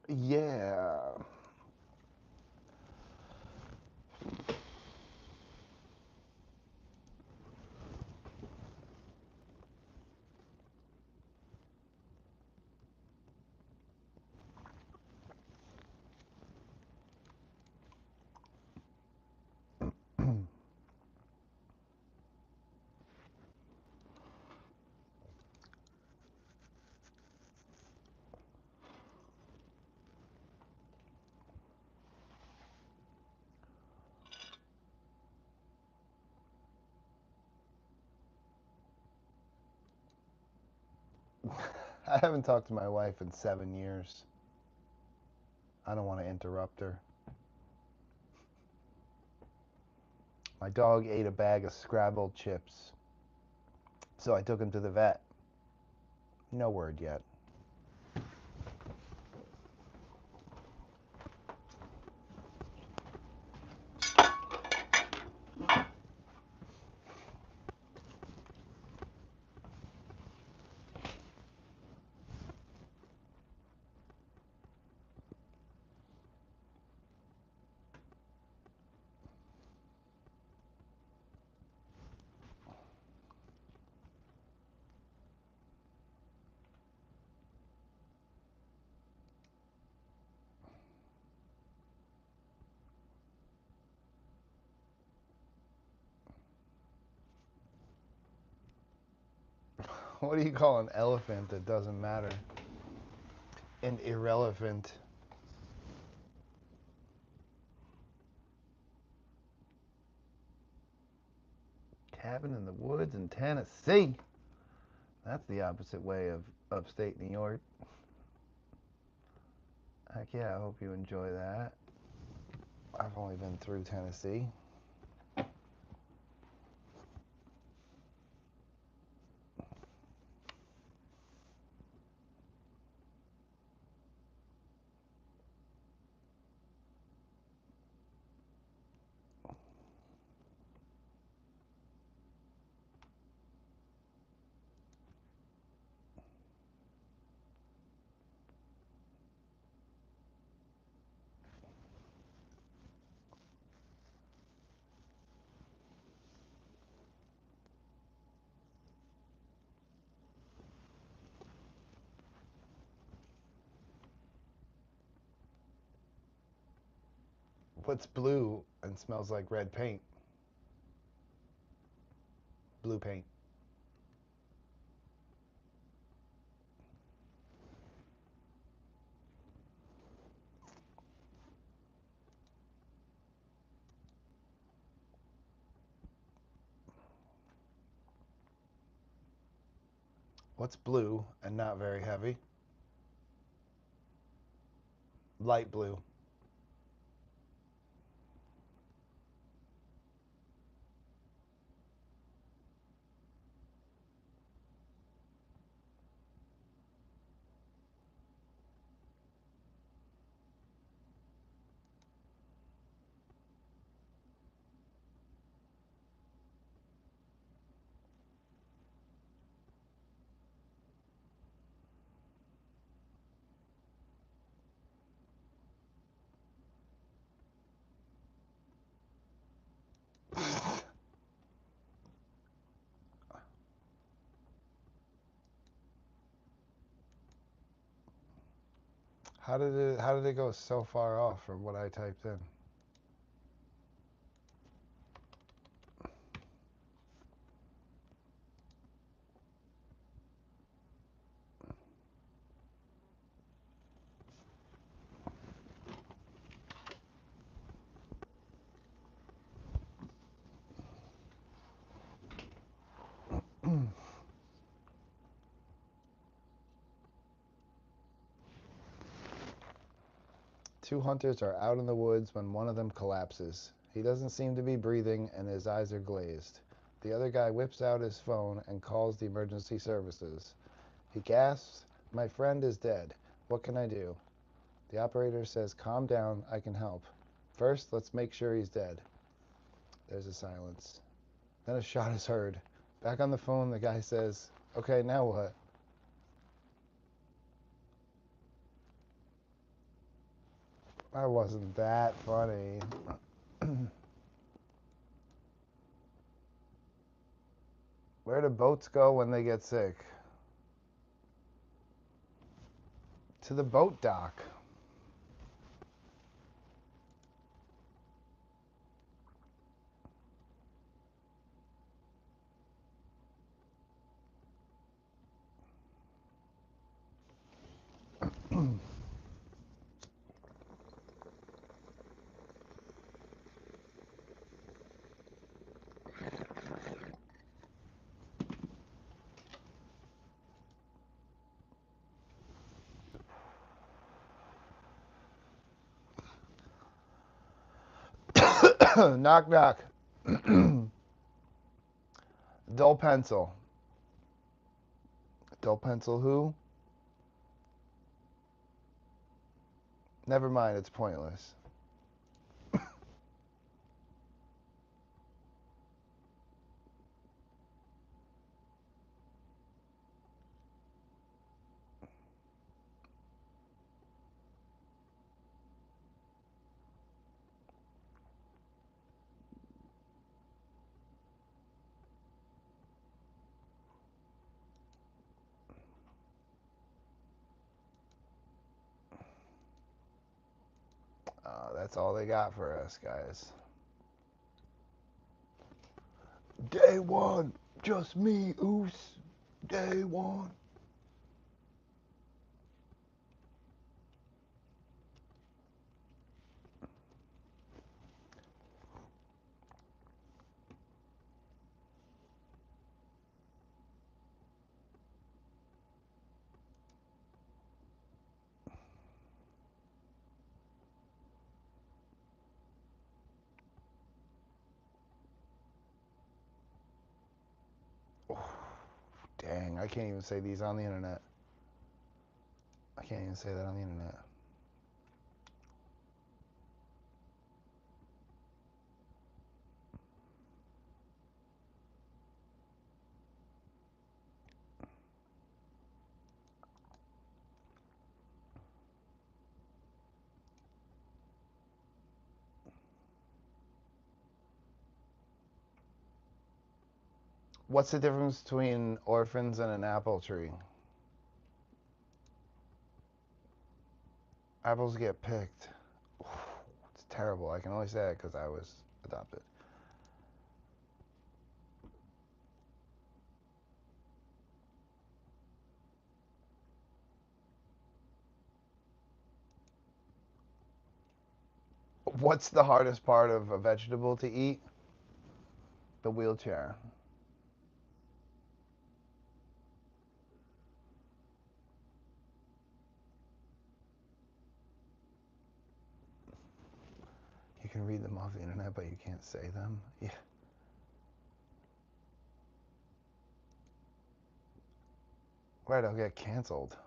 me. Yeah. I haven't talked to my wife in 7 years. I don't want to interrupt her. My dog ate a bag of Scrabble chips, so I took him to the vet. No word yet. What do you call an elephant that doesn't matter? An irrelevant. Cabin in the woods in Tennessee. That's the opposite way of upstate New York. Heck yeah, I hope you enjoy that. I've only been through Tennessee. What's blue and smells like red paint? Blue paint. What's blue and not very heavy? Light blue. How did it go so far off from what I typed in? Two hunters are out in the woods when one of them collapses. He doesn't seem to be breathing and his eyes are glazed. The other guy whips out his phone and calls the emergency services. He gasps, "My friend is dead. What can I do?" The operator says, "Calm down, I can help. First, let's make sure he's dead." There's a silence. Then a shot is heard. Back on the phone, the guy says, "Okay, now what?" That wasn't that funny. Where do boats go when they get sick? To the boat dock. Knock, knock. Dull pencil. Dull pencil who? Never mind, it's pointless. That's all they got for us, guys. Day one, just me, Oos. Day one. Oh, dang, I can't even say these on the internet. I can't even say that on the internet. What's the difference between orphans and an apple tree? Apples get picked. It's terrible. I can only say that because I was adopted. What's the hardest part of a vegetable to eat? The wheelchair. You can read them off the internet, but you can't say them. Yeah. Right, I'll get canceled.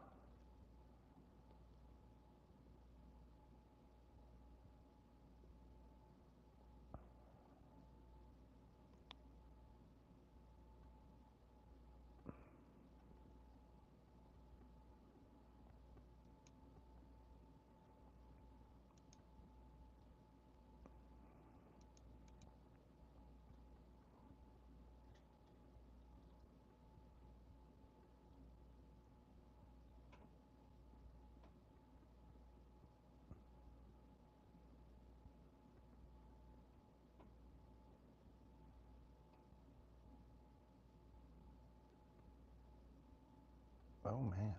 Oh, man.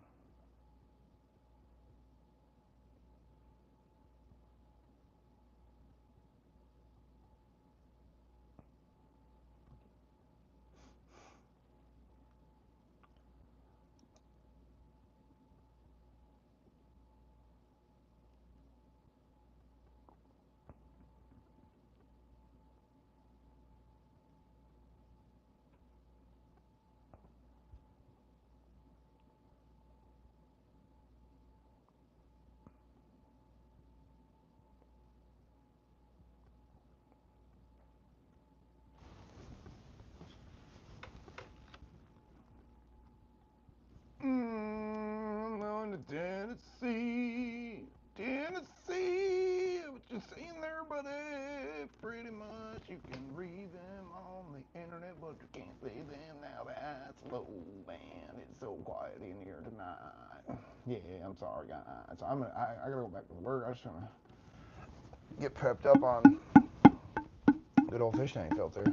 I'm going to Tennessee, Tennessee. What you saying there, buddy? Pretty much you can read them on the internet, but you can't see them now. That's low, man. It's so quiet in here tonight. Yeah, I'm sorry, guys. I gotta go back to work. I just gonna get prepped up on good old fish tank filter.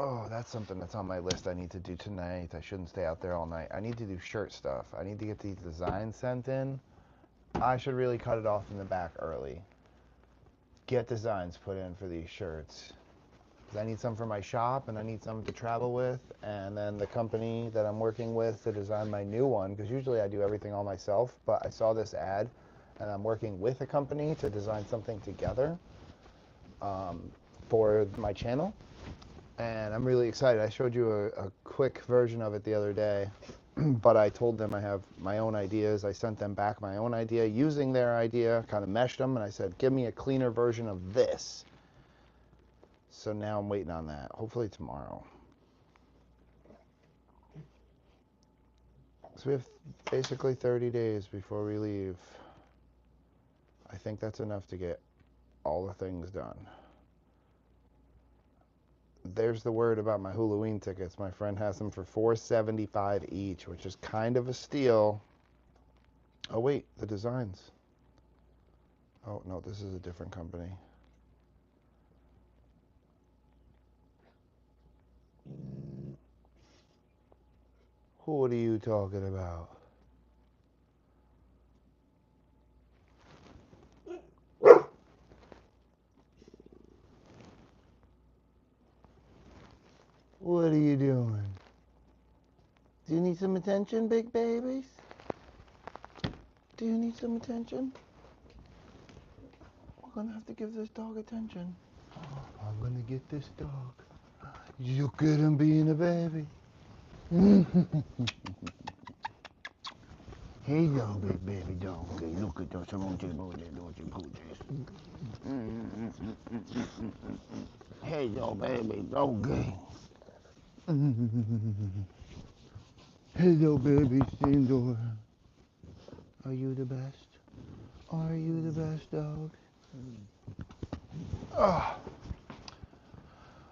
Oh, that's something that's on my list I need to do tonight. I shouldn't stay out there all night. I need to do shirt stuff. I need to get these designs sent in. I should really cut it off in the back early. Get designs put in for these shirts. 'Cause I need some for my shop, and I need some to travel with, and then the company that I'm working with to design my new one, because usually I do everything all myself, but I saw this ad, and I'm working with a company to design something together for my channel, and I'm really excited. I showed you a quick version of it the other day, but I told them I have my own ideas. I sent them back my own idea using their idea, kind of meshed them, and I said, give me a cleaner version of this. So now I'm waiting on that. Hopefully tomorrow. So we have basically 30 days before we leave. I think that's enough to get all the things done. There's the word about my Halloween tickets. My friend has them for $4.75 each, which is kind of a steal. Oh wait, the designs. Oh no, this is a different company. What are you talking about? What are you doing? Do you need some attention, big babies? Do you need some attention? We're gonna have to give this dog attention. I'm gonna get this dog. Look at him being a baby. Hello, big baby dog. Look at those emojis. Hello, baby dog. Hello, baby Sindor. Are you the best? Are you the best dog?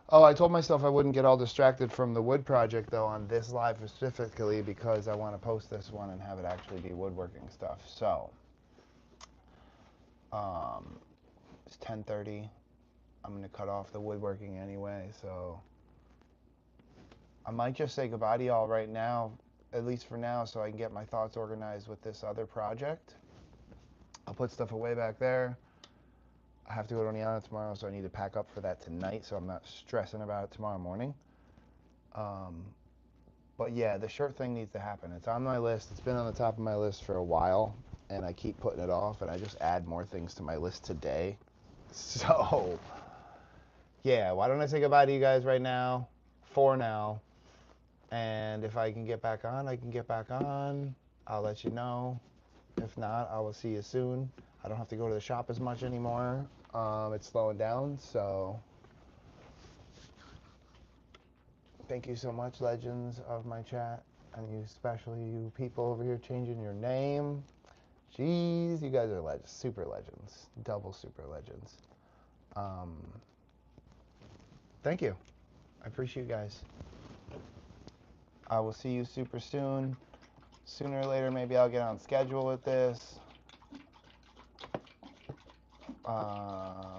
Oh, I told myself I wouldn't get all distracted from the wood project, though, on this live specifically, because I want to post this one and have it actually be woodworking stuff. So, it's 10:30. I'm going to cut off the woodworking anyway, so I might just say goodbye to y'all right now, at least for now, so I can get my thoughts organized with this other project. I'll put stuff away back there. I have to go to Oneonta tomorrow, so I need to pack up for that tonight, so I'm not stressing about it tomorrow morning. But yeah, the shirt thing needs to happen. It's on my list. It's been on the top of my list for a while, and I keep putting it off, and I just add more things to my list today. So, yeah, why don't I say goodbye to you guys right now, for now, and if I can get back on, I can get back on. I'll let you know. If not, I will see you soon. I don't have to go to the shop as much anymore. It's slowing down, so thank you so much, legends of my chat, and you, especially you people over here changing your name. Jeez, you guys are legends, super legends, double super legends. Thank you. I appreciate you guys. I will see you super soon. Sooner or later, maybe I'll get on schedule with this.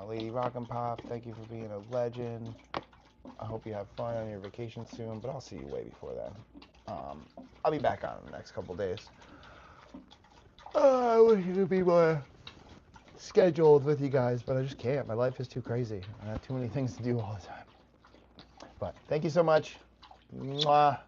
Lady Rock and Pop, thank you for being a legend. I hope you have fun on your vacation soon, but I'll see you way before then. I'll be back on in the next couple days. I wish you could be more scheduled with you guys, but I just can't. My life is too crazy. I have too many things to do all the time. But thank you so much. Mwah.